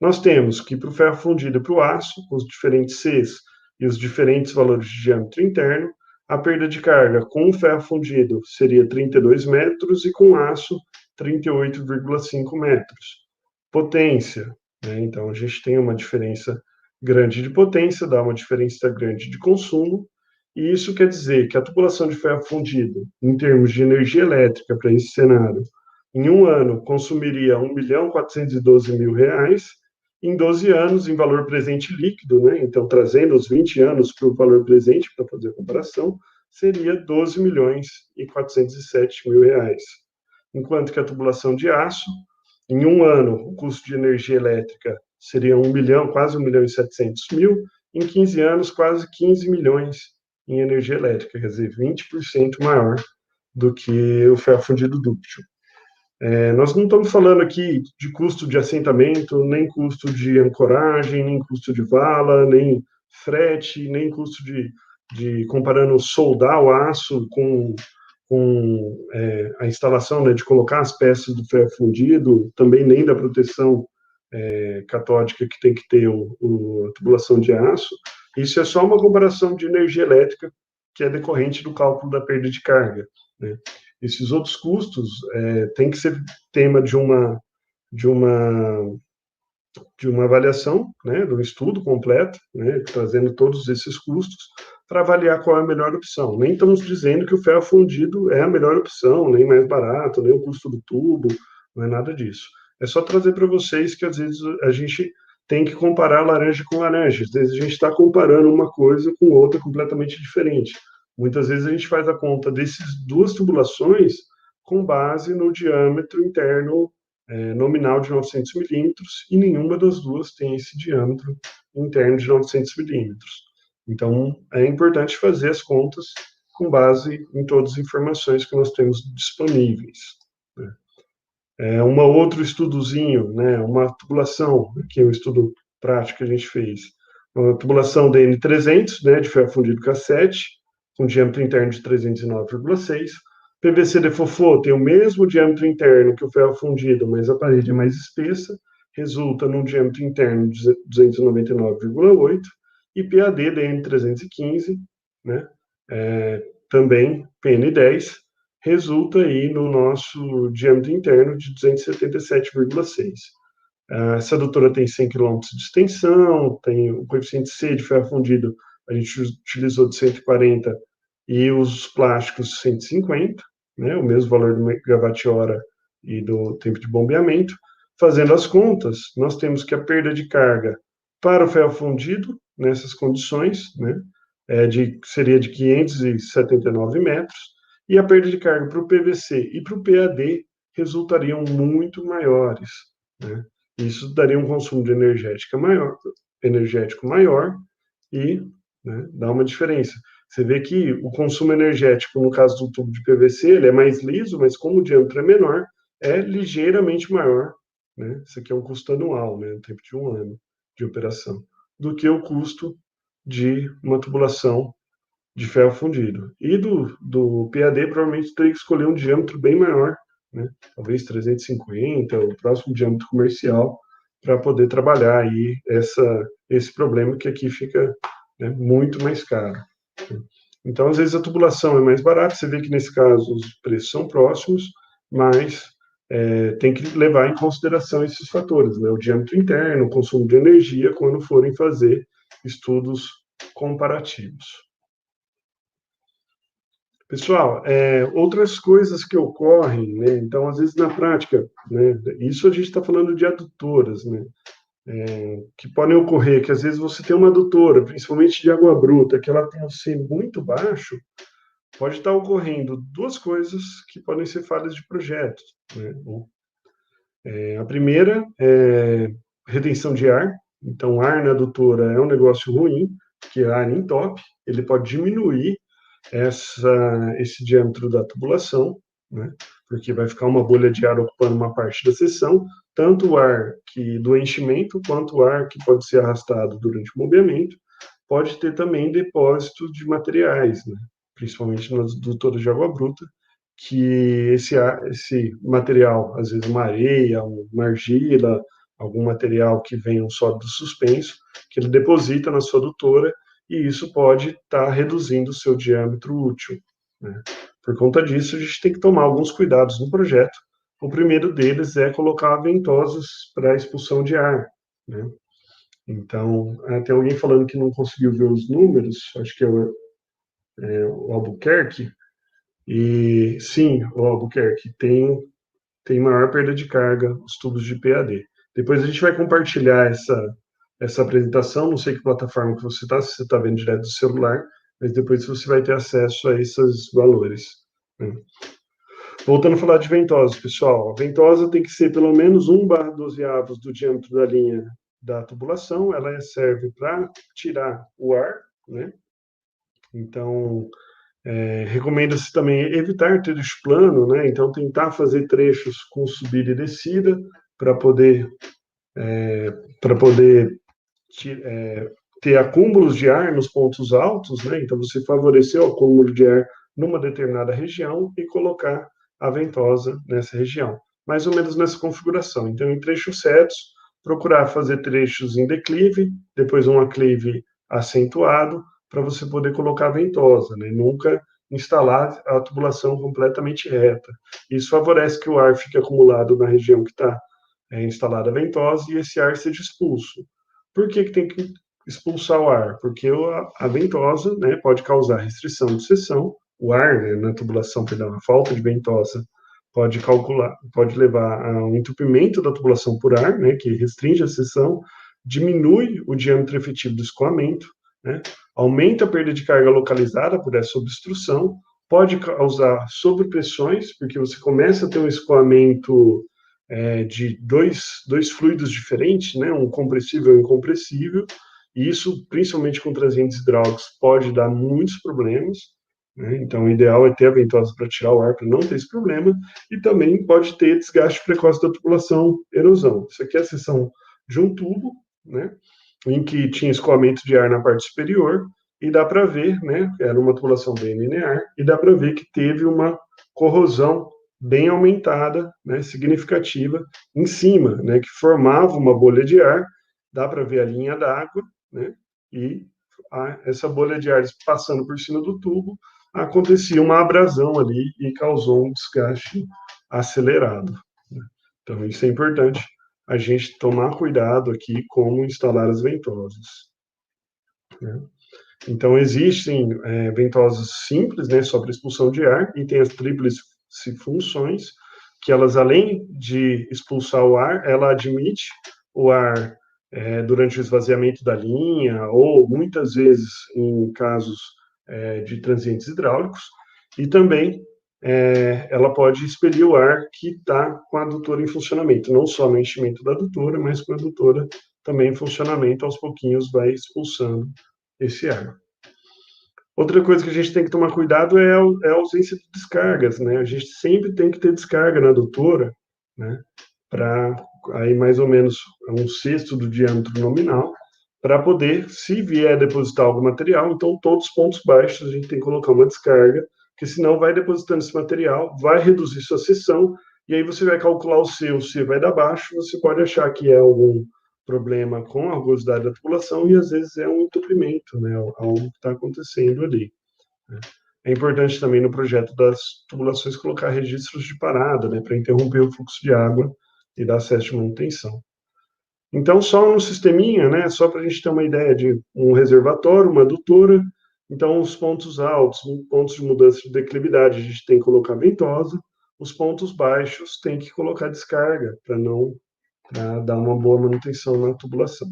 nós temos que para o ferro fundido e para o aço, os diferentes Cs e os diferentes valores de diâmetro interno, a perda de carga com o ferro fundido seria 32 metros e com aço 38,5 metros. Potência, né? Então a gente tem uma diferença grande de potência, dá uma diferença grande de consumo, e isso quer dizer que a tubulação de ferro fundido, em termos de energia elétrica para esse cenário, em um ano consumiria R$ 1.412.000, em 12 anos, em valor presente líquido, né? Então, trazendo os 20 anos para o valor presente, para fazer a comparação, seria R$ 12.407.000. Enquanto que a tubulação de aço, em um ano, o custo de energia elétrica seria quase 1.700.000, em 15 anos, quase 15 milhões em energia elétrica, quer dizer, 20% maior do que o ferro fundido dúctil. Nós não estamos falando aqui de custo de assentamento, nem custo de ancoragem, nem custo de vala, nem frete, nem custo de comparando soldar o aço com a instalação, né, de colocar as peças do ferro fundido, também nem da proteção catódica que tem que ter a tubulação de aço. Isso é só uma comparação de energia elétrica que é decorrente do cálculo da perda de carga, né? Esses outros custos têm que ser tema de uma avaliação, né, de um estudo completo, né, trazendo todos esses custos para avaliar qual é a melhor opção. Nem estamos dizendo que o ferro fundido é a melhor opção, nem mais barato, nem o custo do tubo, não é nada disso. É só trazer para vocês que às vezes a gente tem que comparar laranja com laranja. Às vezes a gente está comparando uma coisa com outra completamente diferente. Muitas vezes a gente faz a conta dessas duas tubulações com base no diâmetro interno nominal de 900 milímetros e nenhuma das duas tem esse diâmetro interno de 900 milímetros. Então, é importante fazer as contas com base em todas as informações que nós temos disponíveis. Né? Um outro estudozinho, né, uma tubulação, aqui é um estudo prático que a gente fez, uma tubulação DN300, né, de ferro fundido cassete, com diâmetro interno de 309,6. PVC de fofô tem o mesmo diâmetro interno que o ferro fundido, mas a parede é mais espessa, resulta num diâmetro interno de 299,8. E PAD DN315, né, também PN10, resulta aí no nosso diâmetro interno de 277,6. Essa adutora tem 100 km de extensão, tem o coeficiente C de ferro fundido, a gente utilizou de 140 e os plásticos 150, né, o mesmo valor do megawatt-hora e do tempo de bombeamento. Fazendo as contas, nós temos que a perda de carga para o ferro fundido, nessas condições, né, seria de 579 metros, e a perda de carga para o PVC e para o PAD resultariam muito maiores, né? Isso daria um consumo de energético maior e, né, dá uma diferença. Você vê que o consumo energético, no caso do tubo de PVC, ele é mais liso, mas como o diâmetro é menor, é ligeiramente maior, né? Isso aqui é um custo anual, né, no tempo de 1 ano de operação, do que o custo de uma tubulação de ferro fundido. E do PAD, provavelmente teria que escolher um diâmetro bem maior, né? Talvez 350, o próximo diâmetro comercial, para poder trabalhar aí esse problema que aqui fica, né, muito mais caro. Então, às vezes, a tubulação é mais barata, você vê que nesse caso os preços são próximos, mas tem que levar em consideração esses fatores, né? O diâmetro interno, o consumo de energia, quando forem fazer estudos comparativos. Pessoal, outras coisas que ocorrem, né? Então, às vezes, na prática, né? Isso a gente está falando de adutoras, né? Que podem ocorrer, que às vezes você tem uma adutora, principalmente de água bruta, que ela tem um C muito baixo, pode estar ocorrendo duas coisas que podem ser falhas de projeto, né? A primeira é retenção de ar. Então, ar na adutora é um negócio ruim, que é ar entope, ele pode diminuir esse diâmetro da tubulação, né? Porque vai ficar uma bolha de ar ocupando uma parte da seção, tanto o ar do enchimento, quanto o ar que pode ser arrastado durante o bombeamento. Pode ter também depósitos de materiais, né? Principalmente nas adutoras de água bruta, que esse material, às vezes uma areia, uma argila, algum material que venha um sólido suspenso, que ele deposita na sua adutora, e isso pode estar reduzindo o seu diâmetro útil, né? Por conta disso, a gente tem que tomar alguns cuidados no projeto. O primeiro deles é colocar ventosas para expulsão de ar, né? Então, tem alguém falando que não conseguiu ver os números, acho que é o Albuquerque, e sim, o Albuquerque tem maior perda de carga os tubos de PAD. Depois a gente vai compartilhar essa apresentação, não sei que plataforma que você está, se você está vendo direto do celular, mas depois você vai ter acesso a esses valores, né? Voltando a falar de ventosa, pessoal, a ventosa tem que ser pelo menos 1/12 avos do diâmetro da linha da tubulação, ela serve para tirar o ar, né? Então, recomenda-se também evitar trecho plano, né? Então, tentar fazer trechos com subida e descida para poder ter acúmulos de ar nos pontos altos, né? Então, você favorecer o acúmulo de ar numa determinada região e colocar a ventosa nessa região, mais ou menos nessa configuração. Então, em trechos certos, procurar fazer trechos em declive, depois um aclive acentuado, para você poder colocar a ventosa, né? Nunca instalar a tubulação completamente reta. Isso favorece que o ar fique acumulado na região que está instalada a ventosa e esse ar seja expulso. Por que tem que expulsar o ar? Porque a ventosa, né, pode causar restrição de seção, o ar, né, na tubulação, perdão, a falta de ventosa pode levar a um entupimento da tubulação por ar, né, que restringe a seção, diminui o diâmetro efetivo do escoamento, né, aumenta a perda de carga localizada por essa obstrução, pode causar sobrepressões, porque você começa a ter um escoamento de dois fluidos diferentes, né, um compressível e um incompressível, e isso, principalmente com transientes hidráulicos, pode dar muitos problemas, né? Então, o ideal é ter a ventosa para tirar o ar, para não ter esse problema, e também pode ter desgaste precoce da tubulação, erosão. Isso aqui é a seção de um tubo, né, em que tinha escoamento de ar na parte superior, e dá para ver, né, era uma tubulação bem linear, e dá para ver que teve uma corrosão bem aumentada, né, significativa, em cima, né, que formava uma bolha de ar, dá para ver a linha d'água, né, e essa bolha de ar passando por cima do tubo, acontecia uma abrasão ali e causou um desgaste acelerado, né? Então, isso é importante a gente tomar cuidado aqui como instalar as ventosas, né? Então, existem ventosas simples, né, só para expulsão de ar, e tem as tríplice funções, que elas, além de expulsar o ar, ela admite o ar durante o esvaziamento da linha, ou muitas vezes em casos de transientes hidráulicos, e também ela pode expelir o ar que está com a adutora em funcionamento, não só no enchimento da adutora, mas com a adutora também em funcionamento, aos pouquinhos vai expulsando esse ar. Outra coisa que a gente tem que tomar cuidado é a ausência de descargas, né? A gente sempre tem que ter descarga na adutora, né? Para aí mais ou menos 1/6 do diâmetro nominal, para poder, se vier depositar algum material, então todos os pontos baixos a gente tem que colocar uma descarga, porque senão vai depositando esse material, vai reduzir sua seção, e aí você vai calcular o C vai dar baixo, você pode achar que é algum problema com a rugosidade da tubulação, e às vezes é um entupimento, né? Algo que está acontecendo ali. Né? É importante também no projeto das tubulações colocar registros de parada, né? Para interromper o fluxo de água e dar acesso de manutenção. Então, só no sisteminha, né, só para a gente ter uma ideia de um reservatório, uma adutora, então os pontos altos, pontos de mudança de declividade, a gente tem que colocar ventosa, os pontos baixos tem que colocar descarga, para não dar uma boa manutenção na tubulação.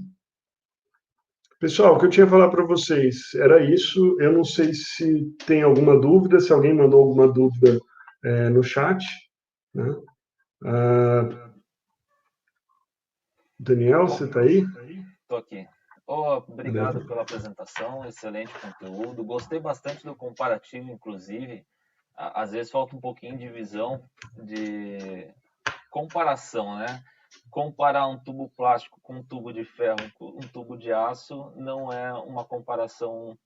Pessoal, o que eu tinha a falar para vocês era isso. Eu não sei se tem alguma dúvida, se alguém mandou alguma dúvida no chat, né? Daniel, você está aí? Estou aqui. Obrigado pela apresentação, excelente conteúdo. Gostei bastante do comparativo, inclusive. Às vezes falta um pouquinho de visão de comparação, né? Comparar um tubo plástico com um tubo de ferro, um tubo de aço, não é uma comparação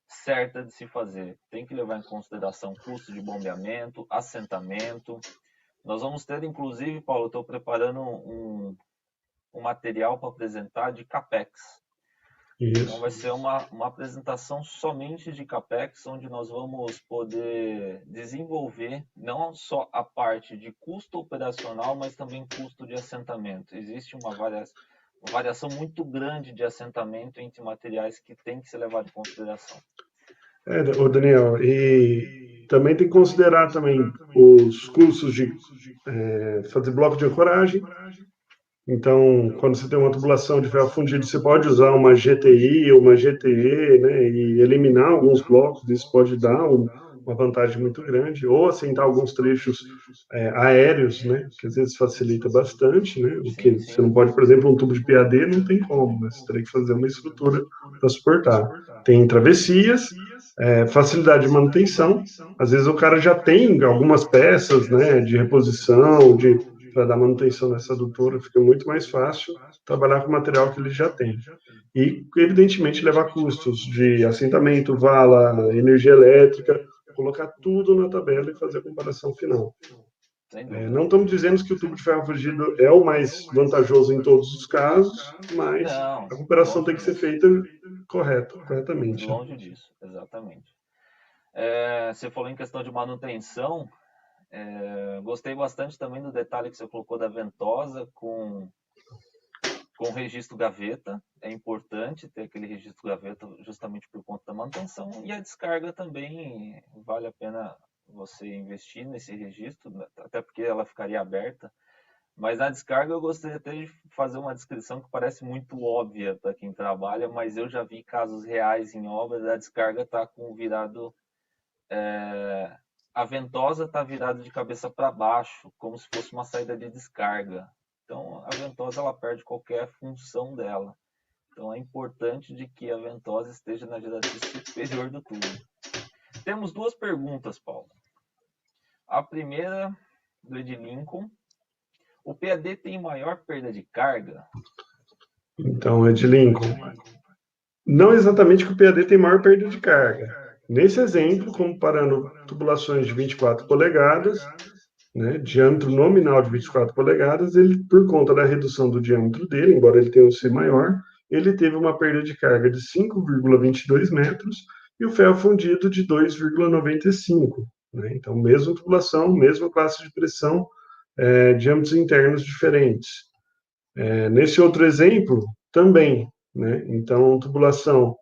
certa de se fazer. Tem que levar em consideração custo de bombeamento, assentamento. Nós vamos ter, inclusive, Paulo, estou preparando um material para apresentar de CAPEX. Isso. Então vai ser uma apresentação somente de CAPEX, onde nós vamos poder desenvolver não só a parte de custo operacional, mas também custo de assentamento. Existe uma variação muito grande de assentamento entre materiais que tem que ser levado em consideração. Daniel, e também tem que considerar também os custos de fazer bloco de ancoragem. Então, quando você tem uma tubulação de ferro fundido, você pode usar uma GTI ou uma GTE, né, e eliminar alguns blocos, isso pode dar uma vantagem muito grande, ou assentar alguns trechos aéreos, né, que às vezes facilita bastante, né, o que você não pode, por exemplo, um tubo de PAD não tem como, né, você teria que fazer uma estrutura para suportar. Tem travessias, facilidade de manutenção, às vezes o cara já tem algumas peças, né, de reposição, para dar manutenção nessa adutora, fica muito mais fácil trabalhar com o material que ele já tem. E, evidentemente, levar custos de assentamento, vala, energia elétrica, colocar tudo na tabela e fazer a comparação final. Não estamos dizendo que o tubo de ferro fundido é o mais vantajoso em todos os casos, mas a comparação tem que ser feita corretamente. Longe disso, exatamente. Você falou em questão de manutenção, gostei bastante também do detalhe que você colocou da ventosa com registro gaveta. É importante ter aquele registro gaveta justamente por conta da manutenção, e a descarga também vale a pena você investir nesse registro, até porque ela ficaria aberta. Mas na descarga eu gostaria até de fazer uma descrição que parece muito óbvia para quem trabalha, mas eu já vi casos reais em obras, a descarga está com virado... a ventosa está virada de cabeça para baixo, como se fosse uma saída de descarga. Então, a ventosa ela perde qualquer função dela. Então, é importante de que a ventosa esteja na diretriz superior do tubo. Temos duas perguntas, Paulo. A primeira, do Ed Lincoln. O PAD tem maior perda de carga? Então, Ed Lincoln, não exatamente que o PAD tem maior perda de carga. Nesse exemplo, comparando tubulações de 24 polegadas, né, diâmetro nominal de 24 polegadas, ele, por conta da redução do diâmetro dele, embora ele tenha um C maior, ele teve uma perda de carga de 5,22 metros e o ferro fundido de 2,95. Né? Então, mesma tubulação, mesma classe de pressão, diâmetros internos diferentes. Nesse outro exemplo, também. Né? Então, tubulação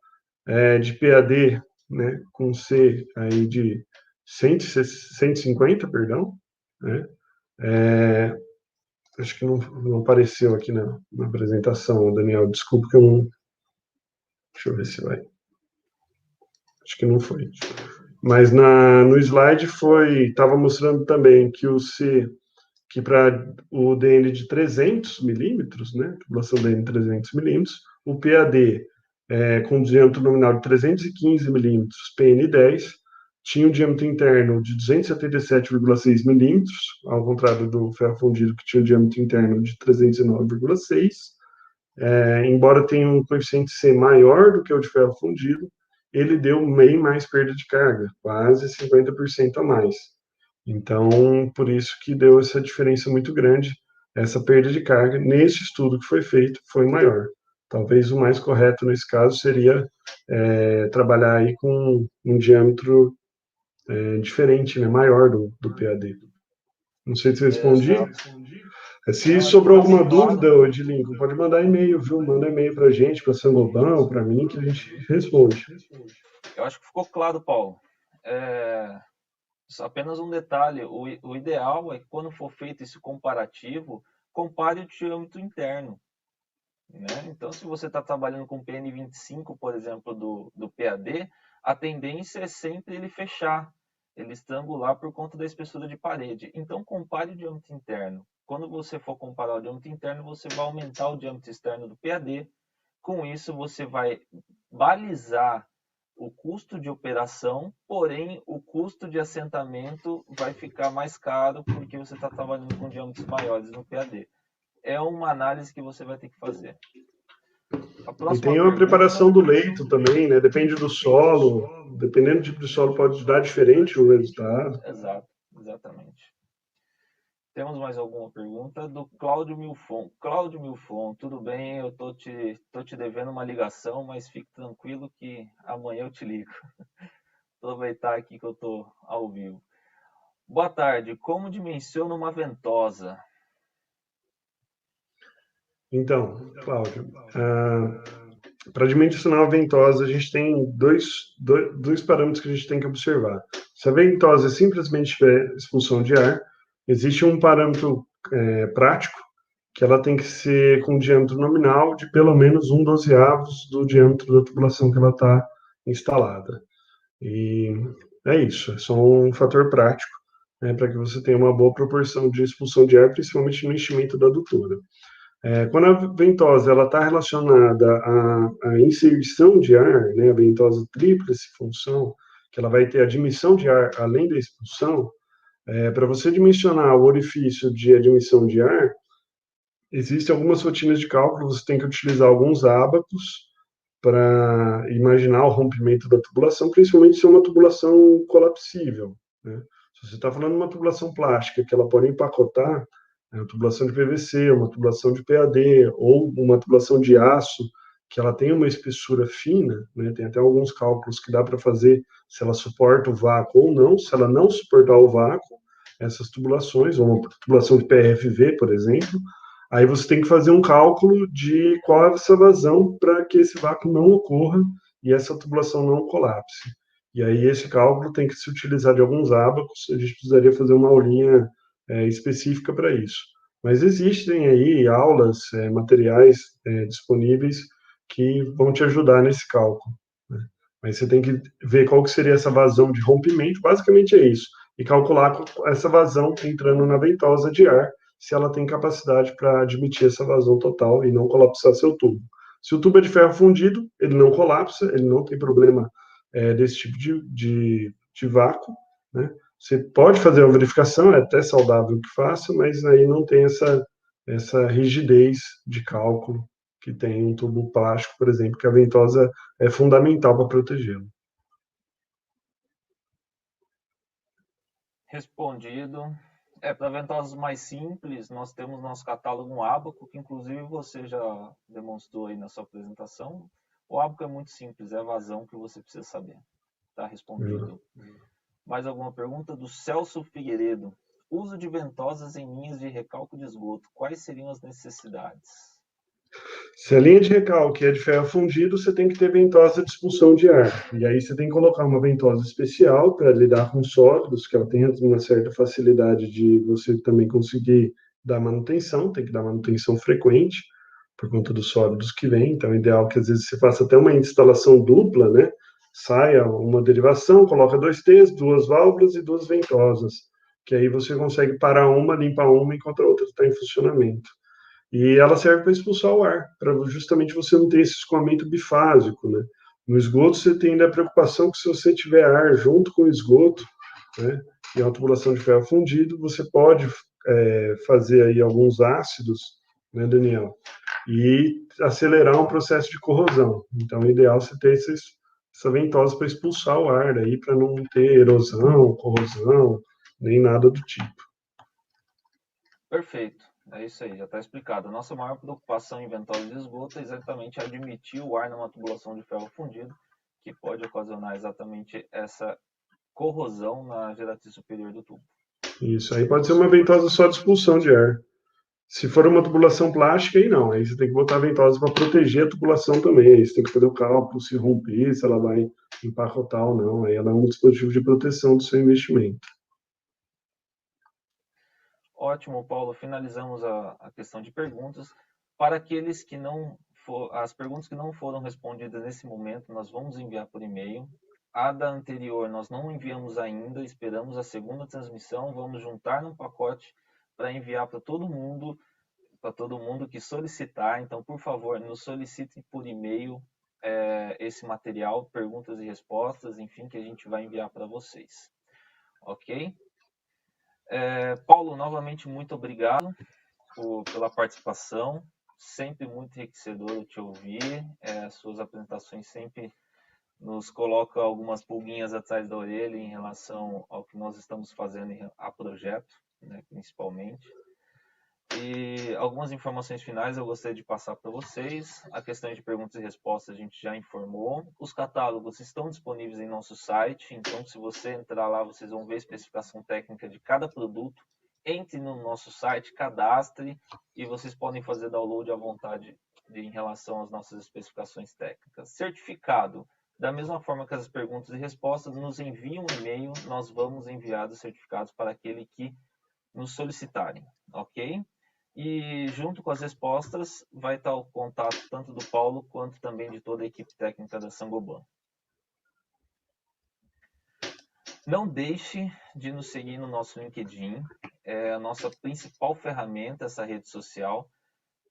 de PAD, né, com C aí de 150, perdão, né? Acho que não apareceu aqui na apresentação, Daniel, desculpa que eu não... Deixa eu ver se vai. Acho que não foi. Mas no slide estava mostrando também que que para o DN de 300 milímetros, né, tubulação DN de 300 milímetros, o PAD com diâmetro nominal de 315 milímetros, PN10, tinha um diâmetro interno de 277,6 milímetros, ao contrário do ferro fundido, que tinha um diâmetro interno de 309,6. Embora tenha um coeficiente C maior do que o de ferro fundido, ele deu bem mais perda de carga, quase 50% a mais. Então, por isso que deu essa diferença muito grande, essa perda de carga. Nesse estudo que foi feito, foi maior. Talvez o mais correto nesse caso seria trabalhar aí com um diâmetro diferente, né, maior do PAD. Não sei se eu respondi. Se sobrou alguma dúvida, Edlinco, pode mandar e-mail, viu? Manda e-mail para a gente, para a Sangoban, para mim, que a gente responde. Eu acho que ficou claro, Paulo. Apenas um detalhe, o ideal é que quando for feito esse comparativo, compare o diâmetro interno. Né? Então, se você está trabalhando com PN25, por exemplo, do PAD, a tendência é sempre ele fechar, ele estrangular por conta da espessura de parede. Então, compare o diâmetro interno. Quando você for comparar o diâmetro interno, você vai aumentar o diâmetro externo do PAD. Com isso, você vai balizar o custo de operação, porém o custo de assentamento vai ficar mais caro porque você está trabalhando com diâmetros maiores no PAD. É uma análise que você vai ter que fazer. E tem uma preparação do leito também, né? Depende do solo, dependendo do tipo de solo pode dar diferente o resultado. Exato, exatamente. Temos mais alguma pergunta? Do Cláudio Milfon. Cláudio Milfon, tudo bem? Eu tô te devendo uma ligação, mas fique tranquilo que amanhã eu te ligo. Aproveitar aqui que eu tô ao vivo. Boa tarde. Como dimensiona uma ventosa? Então, Cláudio, para dimensionar a ventosa, a gente tem dois parâmetros que a gente tem que observar. Se a ventosa simplesmente tiver expulsão de ar, existe um parâmetro prático, que ela tem que ser com diâmetro nominal de pelo menos 1/12 do diâmetro da tubulação que ela está instalada. E é isso, é só um fator prático, né, para que você tenha uma boa proporção de expulsão de ar, principalmente no enchimento da adutora. Quando a ventosa está relacionada à inserção de ar, né, a ventosa tríplice função, que ela vai ter admissão de ar além da expulsão, para você dimensionar o orifício de admissão de ar, existem algumas rotinas de cálculo, você tem que utilizar alguns ábacos para imaginar o rompimento da tubulação, principalmente se é uma tubulação colapsível, né? Se você está falando de uma tubulação plástica, que ela pode empacotar, uma tubulação de PVC, uma tubulação de PAD, ou uma tubulação de aço, que ela tem uma espessura fina, né? Tem até alguns cálculos que dá para fazer se ela suporta o vácuo ou não. Se ela não suportar o vácuo, essas tubulações, ou uma tubulação de PRFV, por exemplo, aí você tem que fazer um cálculo de qual é essa vazão para que esse vácuo não ocorra e essa tubulação não colapse. E aí esse cálculo tem que se utilizar de alguns ábacos, a gente precisaria fazer uma aulinha específica para isso. Mas existem aí aulas, materiais disponíveis que vão te ajudar nesse cálculo, né? Mas você tem que ver qual que seria essa vazão de rompimento, basicamente é isso, e calcular essa vazão entrando na ventosa de ar, se ela tem capacidade para admitir essa vazão total e não colapsar seu tubo. Se o tubo é de ferro fundido, ele não colapsa, ele não tem problema desse tipo de vácuo, né? Você pode fazer uma verificação, é até saudável que faça, mas aí não tem essa rigidez de cálculo que tem um tubo plástico, por exemplo, que a ventosa é fundamental para protegê-lo. Respondido. Para ventosas mais simples, nós temos no nosso catálogo um ábaco, que inclusive você já demonstrou aí na sua apresentação. O ábaco é muito simples, é a vazão que você precisa saber. Está respondido. Mais alguma pergunta? Do Celso Figueiredo. Uso de ventosas em linhas de recalque de esgoto. Quais seriam as necessidades? Se a linha de recalque é de ferro fundido, você tem que ter ventosa de expulsão de ar. E aí você tem que colocar uma ventosa especial para lidar com sólidos, que ela tem uma certa facilidade de você também conseguir dar manutenção, tem que dar manutenção frequente, por conta dos sólidos que vem. Então, é ideal que às vezes você faça até uma instalação dupla, né? Saia uma derivação, coloca 2 T's, 2 válvulas e 2 ventosas, que aí você consegue parar uma, limpar uma, enquanto a outra está em funcionamento. E ela serve para expulsar o ar, para justamente você não ter esse escoamento bifásico, né? No esgoto, você tem ainda a preocupação que se você tiver ar junto com o esgoto, né, e uma tubulação de ferro fundido, você pode fazer aí alguns ácidos, né, Daniel, e acelerar um processo de corrosão. Então, é ideal você ter essa ventosa para expulsar o ar aí, para não ter erosão, corrosão, nem nada do tipo. Perfeito. É isso aí, já está explicado. A nossa maior preocupação em ventosa de esgoto é exatamente admitir o ar numa tubulação de ferro fundido, que pode ocasionar exatamente essa corrosão na geratriz superior do tubo. Isso, aí pode ser uma ventosa só de expulsão de ar. Se for uma tubulação plástica, aí não. Aí você tem que botar a ventosa para proteger a tubulação também. Aí você tem que fazer o cálculo, se romper, se ela vai empacotar ou não. Aí ela é um dispositivo de proteção do seu investimento. Ótimo, Paulo. Finalizamos a questão de perguntas. Para aqueles que não as perguntas que não foram respondidas nesse momento, nós vamos enviar por e-mail. A da anterior nós não enviamos ainda, esperamos a segunda transmissão, vamos juntar num pacote para enviar para todo mundo que solicitar. Então, por favor, nos solicite por e-mail esse material, perguntas e respostas, enfim, que a gente vai enviar para vocês. Ok? Paulo, novamente, muito obrigado pela participação. Sempre muito enriquecedor te ouvir. Suas apresentações sempre nos colocam algumas pulguinhas atrás da orelha em relação ao que nós estamos fazendo a projeto, né, principalmente. E algumas informações finais eu gostaria de passar para vocês. A questão de perguntas e respostas a gente já informou. Os catálogos estão disponíveis em nosso site, então se você entrar lá, vocês vão ver a especificação técnica de cada produto. Entre no nosso site, cadastre e vocês podem fazer download à vontade em relação às nossas especificações técnicas. Certificado. Da mesma forma que as perguntas e respostas, nos enviam um e-mail, nós vamos enviar os certificados para aquele que nos solicitarem, ok? E junto com as respostas vai estar o contato tanto do Paulo quanto também de toda a equipe técnica da Saint-Gobain. Não deixe de nos seguir no nosso LinkedIn, é a nossa principal ferramenta, essa rede social,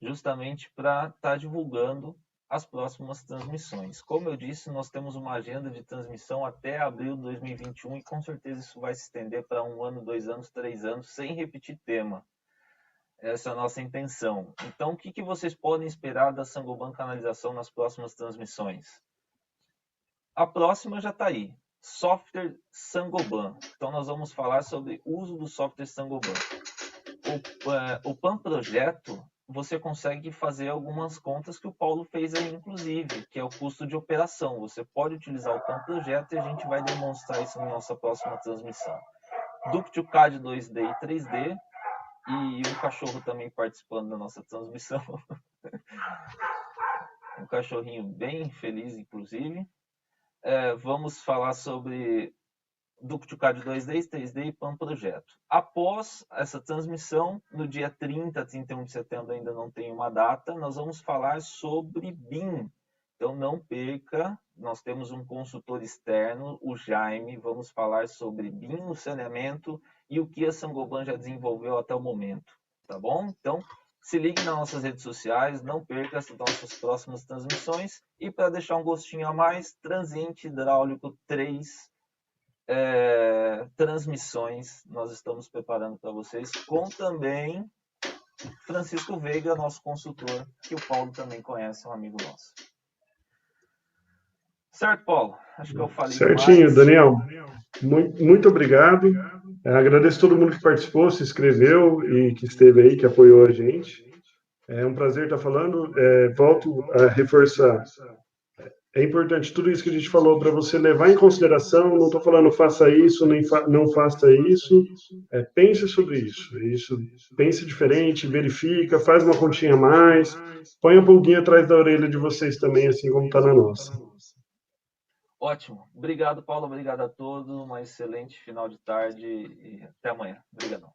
justamente para estar divulgando as próximas transmissões. Como eu disse, nós temos uma agenda de transmissão até abril de 2021 e com certeza isso vai se estender para 1 ano, 2 anos, 3 anos, sem repetir tema. Essa é a nossa intenção. Então, o que vocês podem esperar da Saint-Gobain Canalização nas próximas transmissões? A próxima já está aí. Software Saint-Gobain. Então, nós vamos falar sobre o uso do software Saint-Gobain. O PAN Projeto, você consegue fazer algumas contas que o Paulo fez aí, inclusive, que é o custo de operação. Você pode utilizar o PAN Projeto e a gente vai demonstrar isso na nossa próxima transmissão. Duct2CAD 2D e 3D. E um cachorro também participando da nossa transmissão. Um cachorrinho bem feliz, inclusive. Vamos falar sobre Duct2CAD 2D, 3D e PAN Projeto. Após essa transmissão, no dia 30, 31 de setembro, ainda não tem uma data, nós vamos falar sobre BIM. Então, não perca, nós temos um consultor externo, o Jaime, vamos falar sobre BIM no saneamento e o que a Saint-Gobain já desenvolveu até o momento, tá bom? Então, se ligue nas nossas redes sociais, não perca as nossas próximas transmissões. E para deixar um gostinho a mais, Transiente Hidráulico 3 transmissões nós estamos preparando para vocês, com também Francisco Veiga, nosso consultor, que o Paulo também conhece, um amigo nosso. Certo, Paulo? Acho que eu falei certinho, demais. Daniel. Muito obrigado. Agradeço todo mundo que participou, se inscreveu e que esteve aí, que apoiou a gente. É um prazer estar falando. Volto a reforçar. é importante tudo isso que a gente falou para você levar em consideração. Não estou falando faça isso, nem não faça isso. Pense sobre isso. Pense diferente, verifica, faz uma continha a mais, põe a pulguinha atrás da orelha de vocês também, assim como está na nossa. Ótimo. Obrigado, Paulo. Obrigado a todos. Um excelente final de tarde e até amanhã. Obrigadão.